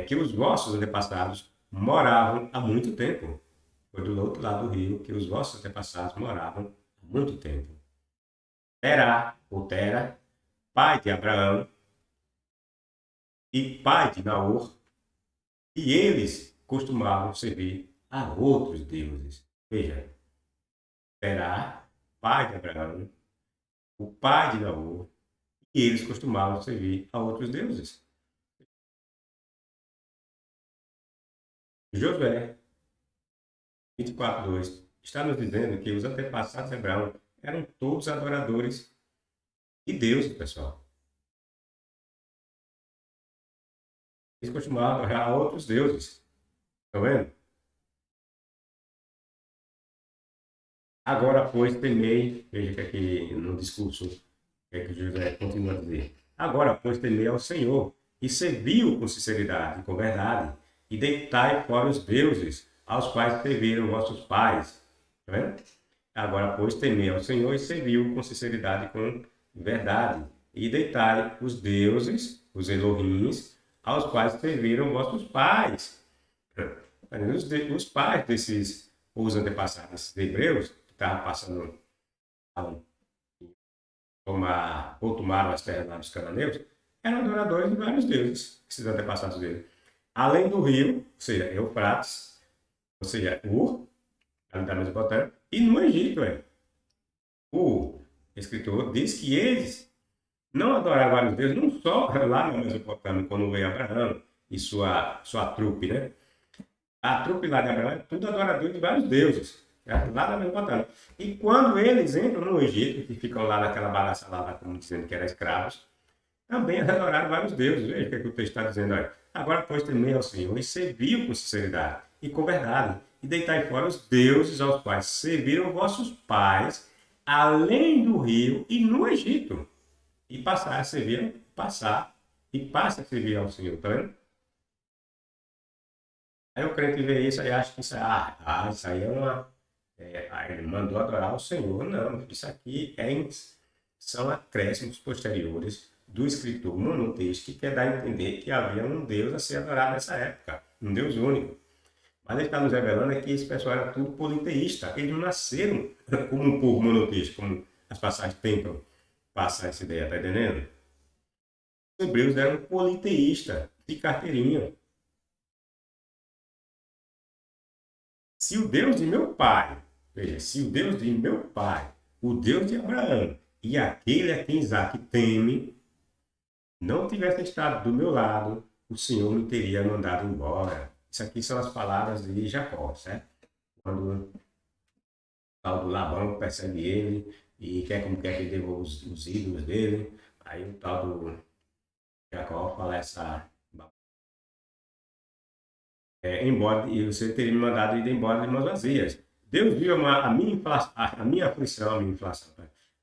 Que os vossos antepassados moravam há muito tempo. Foi do outro lado do rio que os vossos antepassados moravam há muito tempo. Terá, ou Tera, pai de Abraão e pai de Naor, e eles costumavam servir a outros deuses. Veja, Terá, pai de Abraão, o pai de Naor, e eles costumavam servir a outros deuses. Josué 24:2 está nos dizendo que os antepassados de Abraão eram todos adoradores de Deus, pessoal. Eles costumavam adorar a outros deuses. Estão vendo? Agora, pois, temei, veja que aqui no discurso, que José continua a dizer. Agora, pois, temei ao Senhor, e servi-o com sinceridade e com verdade, e deitai fora os deuses, aos quais serviram vossos pais. Está vendo? Agora, pois, temei ao Senhor, e servi-o com sinceridade e com verdade, e deitai os deuses, os Elohims, aos quais serviram vossos pais. Os pais desses, os antepassados desses hebreus, que estavam passando a ou tomaram as terras lá dos cananeus, eram adoradores de vários deuses, esses antepassados dele. Além do rio, ou seja, Eufrates, ou seja, Ur, ali da Mesopotâmia, e no Egito, o escritor diz que eles não adoravam vários deuses, não só lá na Mesopotâmia, quando veio Abraão e sua trupe, né? A trupe lá de Abraão é tudo adorador de vários deuses, certo? Lá da Mesopotâmia. E quando eles entram no Egito, e ficam lá naquela bagaça lá, como dizendo que eram escravos, também adoraram vários deuses. Veja o que, é que o texto está dizendo aí. Agora, pois, temei ao Senhor e serviu com sinceridade e com verdade, e deitai fora os deuses aos quais serviram vossos pais, além do rio e no Egito, e passar a servir, passar e passa a servir ao Senhor. Tá vendo? Aí o crente vê isso e acha que isso aí é uma. Ele mandou adorar o Senhor. Não, isso aqui são acréscimos posteriores do escritor monoteísta que quer dar a entender que havia um Deus a ser adorado nessa época, um Deus único. Mas ele está nos revelando é que esse pessoal era tudo politeísta. Eles não nasceram como um povo monoteísta, como as passagens tentam passar essa ideia, tá entendendo? Os hebreus eram politeístas, de carteirinha. Se o Deus de meu pai, veja, se o Deus de meu pai, o Deus de Abraão e aquele a quem Isaac teme, não tivesse estado do meu lado, o Senhor me teria mandado embora. Isso aqui são as palavras de Jacó, certo? Quando o tal do Labão persegue ele e quer como quer que ele devolva os ídolos dele, aí o tal do Jacó fala essa embora e você teria me mandado ir embora de mãos vazias. Deus viu a minha aflição,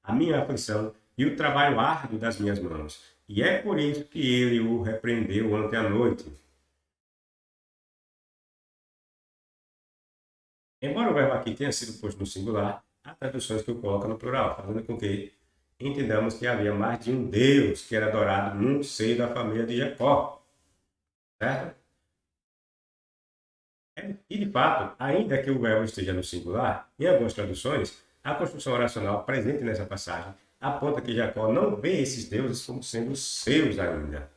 a minha aflição e o trabalho árduo das minhas mãos. E é por isso que ele o repreendeu ontem à noite. Embora o verbo aqui tenha sido posto no singular, há traduções que o colocam no plural, fazendo com que entendamos que havia mais de um Deus que era adorado no seio da família de Jacó. Certo? E, de fato, ainda que o verbo esteja no singular, em algumas traduções, a construção oracional presente nessa passagem aponta que Jacó não vê esses deuses como sendo seus ainda.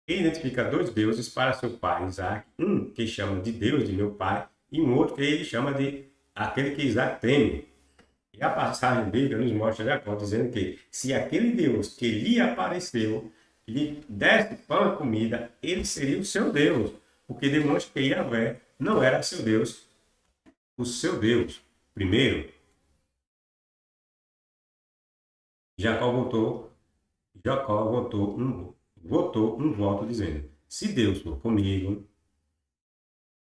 Ele identifica dois deuses para seu pai, Isaac, um que chama de Deus de meu pai e um outro que ele chama de aquele que Isaac teme. E a passagem bíblica nos mostra Jacó dizendo que se aquele Deus que lhe apareceu lhe desse pão e comida, ele seria o seu Deus, o que demonstra que Yahvé não era seu Deus, o seu Deus. Primeiro, Jacó votou um voto dizendo: se Deus for comigo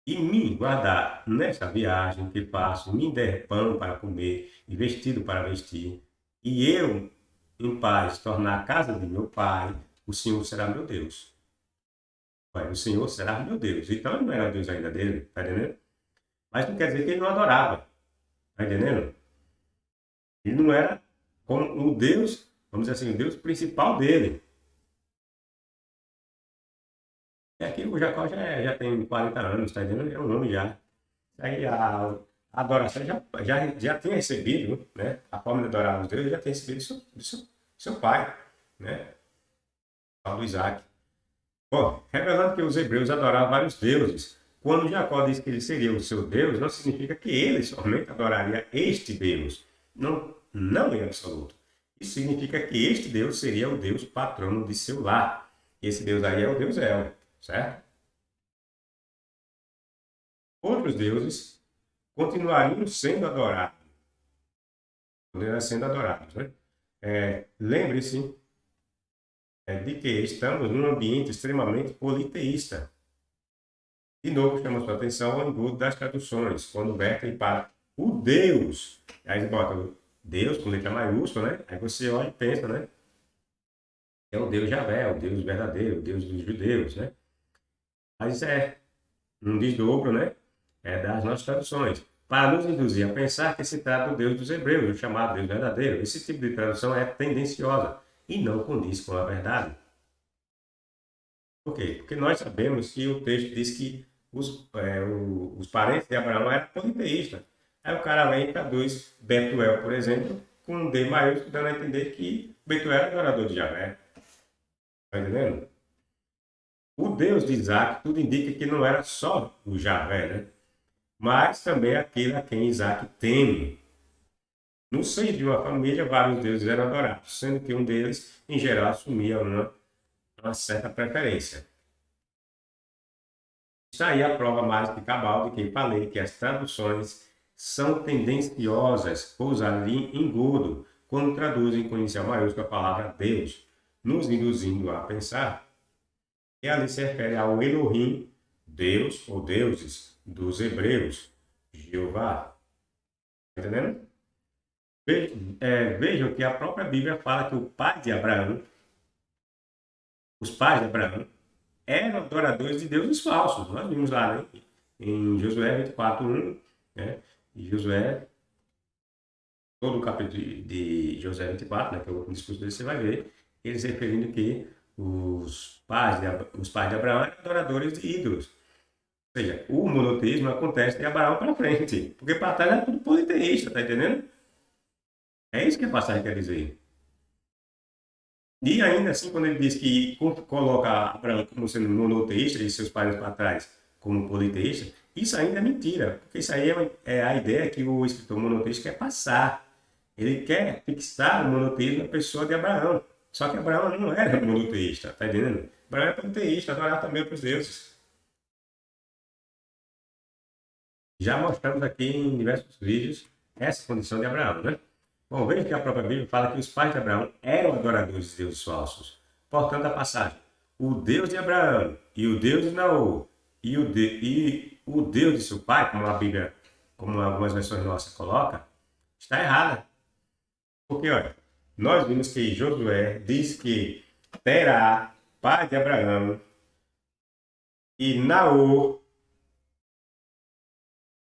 e me guardar nesta viagem que faço, me der pão para comer e vestido para vestir, e eu, em paz, tornar a casa de meu pai, o Senhor será meu Deus. O Senhor será meu Deus. Então ele não era Deus ainda dele, tá entendendo? Mas não quer dizer que ele não adorava, tá entendendo? Ele não era como o Deus, vamos dizer assim, o Deus principal dele. E aqui o Jacó já tem 40 anos, tá entendendo? É um homem já. Aí a adoração já tinha recebido, né? A forma de adorar os deuses já tinha recebido do seu pai, né? Paulo Isaac. Bom, revelando que os hebreus adoravam vários deuses. Quando Jacó diz que ele seria o seu Deus, não significa que ele somente adoraria este Deus. Não, não em absoluto. Isso significa que este Deus seria o Deus patrono de seu lar. Esse Deus aí é o Deus El, certo? outros deuses continuariam sendo adorados. Continuariam sendo adorados, né? Lembre-se de que estamos num ambiente extremamente politeísta. De novo, chama sua atenção ao engodo das traduções, quando vertem para o Deus. Aí você bota o Deus com letra maiúscula, né? Aí você olha e pensa, né? É o Deus Javé, o Deus verdadeiro, o Deus dos judeus, né? Mas é um desdobro, né? Das nossas traduções, para nos induzir a pensar que se trata do Deus dos hebreus, o chamado Deus verdadeiro. Esse tipo de tradução é tendenciosa e não condiz com a verdade. Por quê? Porque nós sabemos que o texto diz que os parentes de Abraão eram politeístas. Aí o cara vem e traduz Betuel, por exemplo, com um D maiúsculo, dando a entender que Betuel era adorador de Javé. Está entendendo? O Deus de Isaac, tudo indica que não era só o Javé, né? Mas também aquele a quem Isaac teme. No seio de uma família, vários deuses eram adorados, sendo que um deles, em geral, assumia uma certa preferência. Está aí a prova mais que cabal de que falei que as traduções são tendenciosas, pousadas ali em engodo, quando traduzem com inicial maiúsculo a palavra Deus, nos induzindo a pensar que ali se refere ao Elohim, Deus ou deuses dos hebreus, Jeová. Está entendendo? Vejam que a própria Bíblia fala que o pai de Abraão, os pais de Abraão, eram adoradores de deuses falsos. Nós vimos lá, né? Em Josué 24:1, né? E Josué, todo o capítulo de Josué 24, né? Que é o último discurso dele, você vai ver, eles referindo que os pais de Abraão eram adoradores de ídolos. Ou seja, o monoteísmo acontece de Abraão para frente, porque para trás era tudo politeísta, tá entendendo? É isso que a passagem quer dizer. E ainda assim, quando ele diz que coloca Abraão como sendo monoteísta e seus pais para trás como politeísta, isso ainda é mentira, porque isso aí é a ideia que o escritor monoteísta quer passar. Ele quer fixar o monoteísmo na pessoa de Abraão. Só que Abraão não era monoteísta, tá entendendo? Abraão era politeísta, adorava também outros deuses. Já mostramos aqui em diversos vídeos essa condição de Abraão, né? Bom, veja que a própria Bíblia fala que os pais de Abraão eram adoradores de deuses falsos. Portanto, a passagem, o Deus de Abraão e o Deus de Naor e o Deus de seu pai, como a Bíblia, como algumas versões nossas colocam, está errada. Porque, olha, nós vimos que Josué diz que Terá, pai de Abraão, e Naor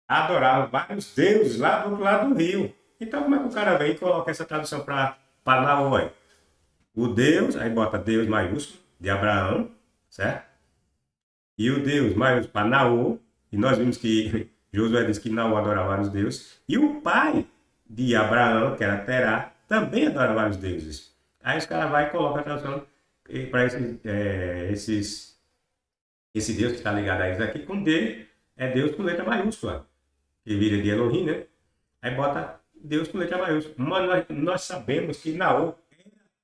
adoravam vários deuses lá do outro lado do rio. Então, como é que o cara vem e coloca essa tradução para Naor? O Deus, aí bota Deus maiúsculo, de Abraão, certo? E o Deus maiúsculo para Naor, e nós vimos que Josué disse que Naor adorava vários deuses, e o pai de Abraão, que era Terá, também adora vários deuses. Aí os caras vai e coloca a tradução para esse Deus que está ligado a eles aqui com D, é Deus com letra maiúscula, que vira de Elohim, né? Aí bota Deus com letra maiúscula. Mas nós sabemos que Naor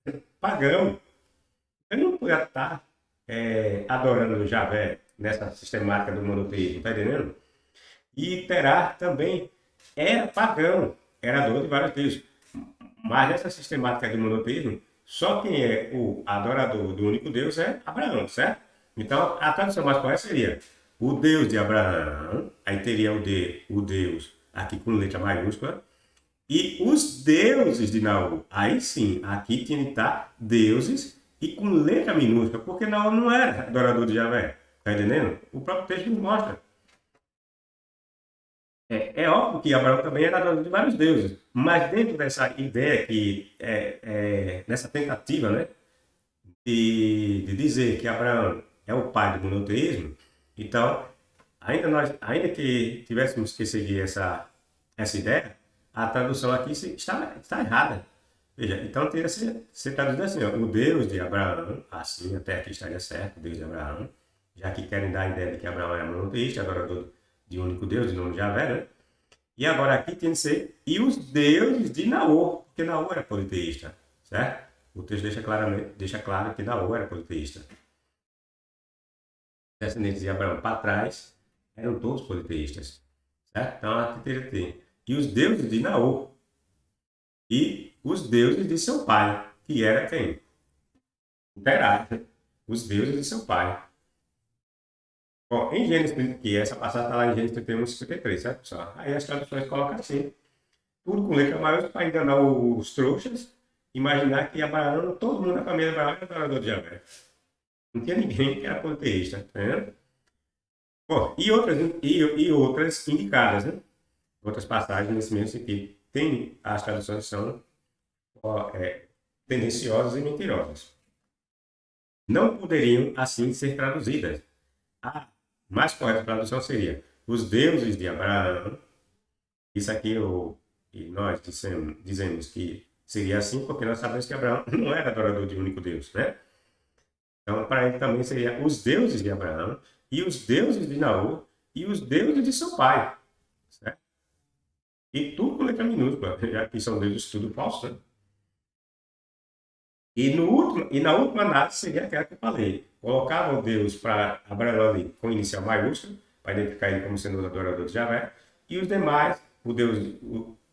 é pagão. Ele não podia estar adorando Javé nessa sistemática do monoteísmo, tá entendendo? E Terá também era pagão, era ador de vários deuses. Mas nessa sistemática do monoteísmo, só quem é o adorador do único Deus é Abraão, certo? Então, a tradução mais correta seria o Deus de Abraão, aí teria o Deus aqui com letra maiúscula, e os deuses de Naor. Aí sim, aqui tinha que estar deuses e com letra minúscula, porque Naor não era adorador de Javé. Tá entendendo? O próprio texto nos mostra. É óbvio que Abraão também era adorador de vários deuses, mas dentro dessa ideia nessa tentativa, né, de dizer que Abraão é o pai do monoteísmo, então, ainda que tivéssemos que seguir essa ideia, a tradução aqui está errada. Veja, então teria que ser traduzido assim, ó, o Deus de Abraão, assim até aqui estaria certo, o Deus de Abraão, já que querem dar a ideia de que Abraão é monoteísta, adorador de um único Deus, de nome de Javé, né? E agora aqui tem que ser, e os deuses de Naor, porque Naor era politeísta, certo? O texto deixa claro que Naor era politeísta. Descendentes de Abraão para trás, eram todos politeístas, certo? Então, a TTT. E os deuses de Naor. E os deuses de seu pai, que era quem? Terá. Os deuses de seu pai. Bom, em Gênesis 30, que essa passagem está lá em Gênesis 31, 53, certo, pessoal? Aí as traduções colocam assim, tudo com letra maior para enganar os trouxas, imaginar que Abraão, todo mundo na família de Abraão era adorador de Javé. Não tinha ninguém que era politeísta, tá vendo? Bom, e outras indicadas, né? Outras passagens nesse mesmo sentido. Tem as traduções que são tendenciosas e mentirosas. Não poderiam, assim, ser traduzidas. A mais correta tradução seria os deuses de Abraão. Isso aqui e nós dizemos que seria assim porque nós sabemos que Abraão não era adorador de um único Deus, né? Então, para ele também seria os deuses de Abraão e os deuses de Naor e os deuses de seu pai, certo? E tudo com letra minúscula, já que são deuses tudo falsos, né? E na última análise seria aquela que eu falei. Colocava o Deus para Abraão ali com inicial maiúsculo, para identificar ele como sendo o adorador de Javé, e os demais, o Deus,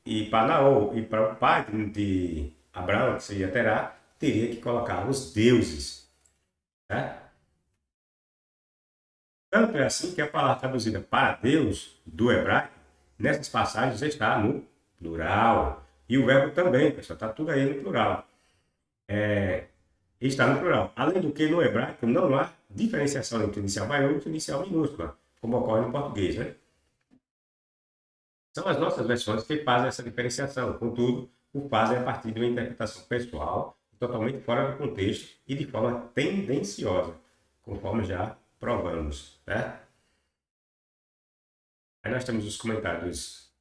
e para Naor e para o pai de Abraão, que seria Terá, teria que colocar os deuses. Né? Tanto é assim que a palavra traduzida para Deus, do hebraico, nessas passagens está no plural. E o verbo também, pessoal, está tudo aí no plural. Está no plural. Além do que, no hebraico não há diferenciação entre inicial maiúscula e inicial minúscula, como ocorre no português, né? São as nossas versões que fazem essa diferenciação, contudo, o fazem a partir de uma interpretação pessoal, totalmente fora do contexto e de forma tendenciosa, conforme já provamos, né? Aí nós temos os comentários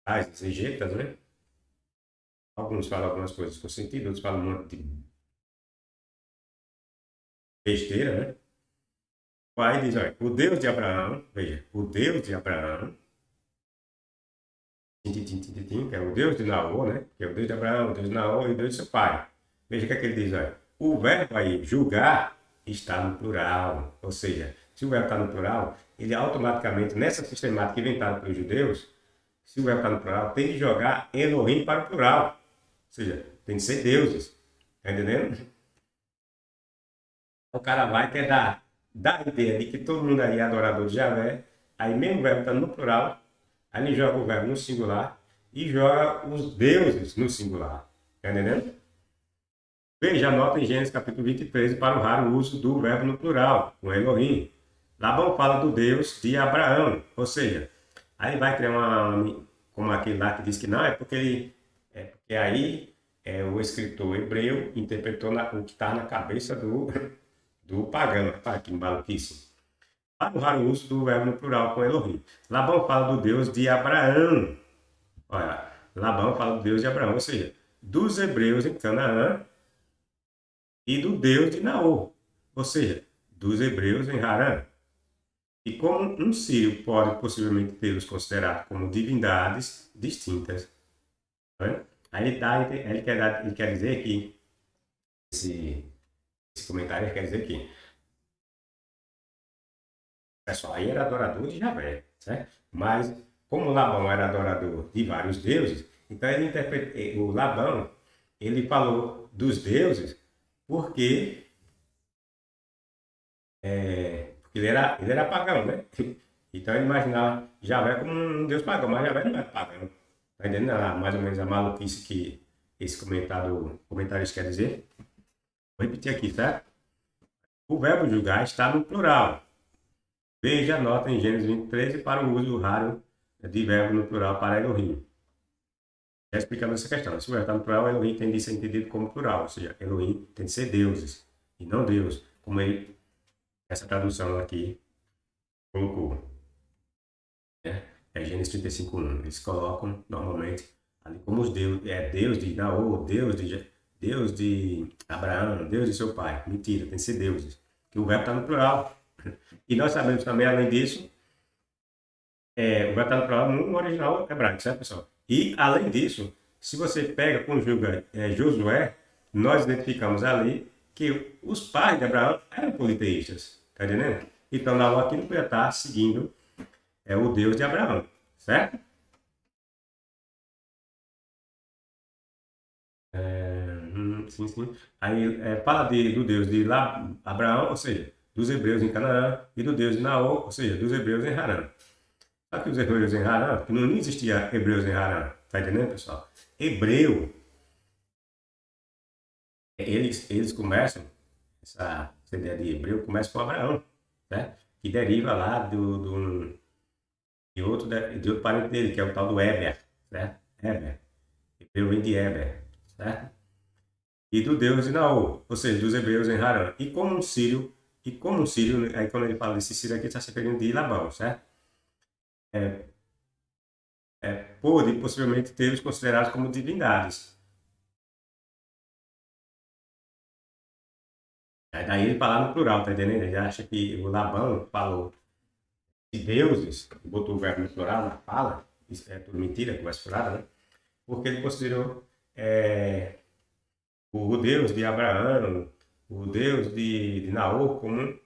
das exegetas, né? Alguns falam algumas coisas com sentido, outros falam um monte de besteira, né? Aí diz, olha, o Deus de Abraão, veja, o Deus de Abraão, que é o Deus de Naor, né? Que é o Deus de Abraão, o Deus de Naor e o Deus de seu pai. Veja o que é que ele diz, olha, o verbo aí, julgar, está no plural. Ou seja, se o verbo está no plural, ele automaticamente, nessa sistemática inventada pelos judeus, se o verbo está no plural, tem de jogar Elohim para o plural. Ou seja, tem de ser deuses. Está entendendo? O cara vai quer dar a ideia de que todo mundo aí é adorador de Javé, aí mesmo o verbo está no plural, aí ele joga o verbo no singular e joga os deuses no singular. Está entendendo? Veja, anota em Gênesis capítulo 23 para o raro uso do verbo no plural, com Elohim. Labão fala do Deus de Abraão, ou seja, aí vai criar como aquele lá que diz que não, porque aí o escritor hebreu interpretou o que está na cabeça do pagão. Tá, que maluquice. Para o raro uso do verbo no plural com Elohim. Labão fala do Deus de Abraão. Olha, Labão fala do Deus de Abraão, ou seja, dos hebreus em Canaã e do Deus de Naor, ou seja, dos hebreus em Harã. E como um sírio pode possivelmente tê-los considerado como divindades distintas. Né? Aí ele quer dizer que, esse comentário quer dizer que o pessoal aí era adorador de Javé, certo? Mas, como Labão era adorador de vários deuses, então o Labão, ele falou dos deuses porque ele era pagão, né? Então ele imaginava Javé como um deus pagão, mas Javé não era pagão. Está entendendo mais ou menos a maluquice que esse comentarista quer dizer? Vou repetir aqui, certo? O verbo julgar está no plural. Veja a nota em Gênesis 23 para o uso raro de verbo no plural para Elohim. Já explicando essa questão. Se o verbo está no plural, Elohim tem de ser entendido como plural, ou seja, Elohim tem de ser deuses, e não Deus, como essa tradução aqui colocou. É Gênesis 35:1. Eles colocam normalmente ali como os deuses, Deus de Naor, Deus de Abraão, Deus de seu pai. Mentira, tem que ser deuses. Que o verbo está no plural. E nós sabemos também, além disso, o verbo está no plural no original hebraico, certo, pessoal? E, além disso, se você conjuga Josué, nós identificamos ali que os pais de Abraão eram politeístas. Está entendendo? Então, Naor aqui não podia estar seguindo é o Deus de Abraão, certo? Sim, sim. Aí fala do Deus de lá, Abraão, ou seja, dos hebreus em Canaã, e do Deus de Naor, ou seja, dos hebreus em Harã. Sabe que os hebreus em Harã, que não existia hebreus em Harã, tá entendendo, pessoal? Hebreu, eles começam, essa ideia de hebreu começa com Abraão, né? Que deriva lá de outro parente dele, que é o tal do Éber, né? Éber. Hebreu vem de Éber, certo? E do Deus de Naor, ou seja, dos hebreus em Harã. E como um sírio, aí quando ele fala desse sírio aqui, está se referindo de Labão, certo? Pôde possivelmente tê-los considerados como divindades. Aí daí ele fala no plural, tá entendendo? Ele acha que o Labão falou de deuses, botou o verbo no plural na fala, isso é tudo mentira, conversa furada, né? Porque ele considerou é, o Deus de Abraão, o Deus de Naor como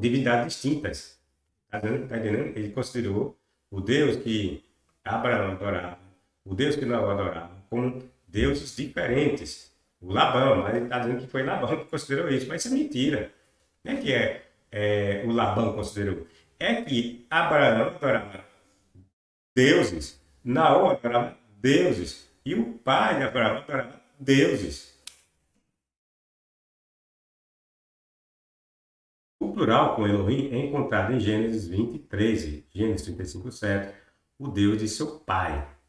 divindades distintas. Tá entendendo? Ele considerou o Deus que Abraão adorava, o Deus que Naor adorava, como deuses diferentes. O Labão, mas ele está dizendo que foi Labão que considerou isso, mas isso é mentira. Não é que o Labão considerou. É que Abraão adorava deuses, Naor adorava deuses, e o pai de Abraão adorava deuses. O plural com Elohim é encontrado em Gênesis 20, 13, Gênesis 35, 7, o Deus de seu pai.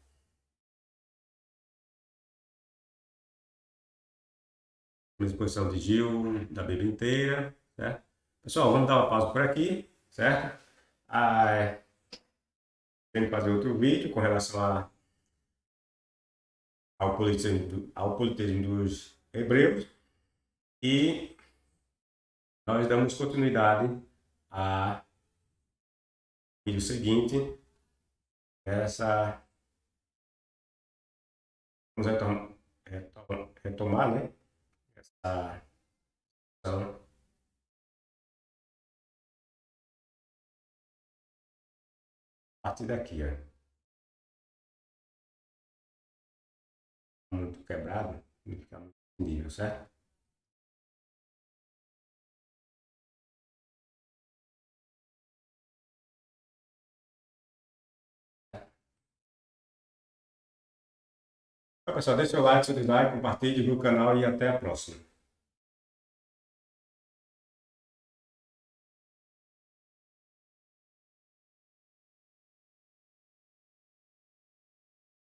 Uma exposição de Gil, da Bíblia inteira, certo? Pessoal, vamos dar uma pausa por aqui, certo? Ah, tem que fazer outro vídeo com relação ao politeísmo dos hebreus e nós damos continuidade a vídeo seguinte, essa, vamos retomar, né? Essa ação a partir daqui, ó. Muito quebrado, não fica muito nível, certo? Então, pessoal, deixa o like, seu dislike, compartilhe, divulgue o canal e até a próxima.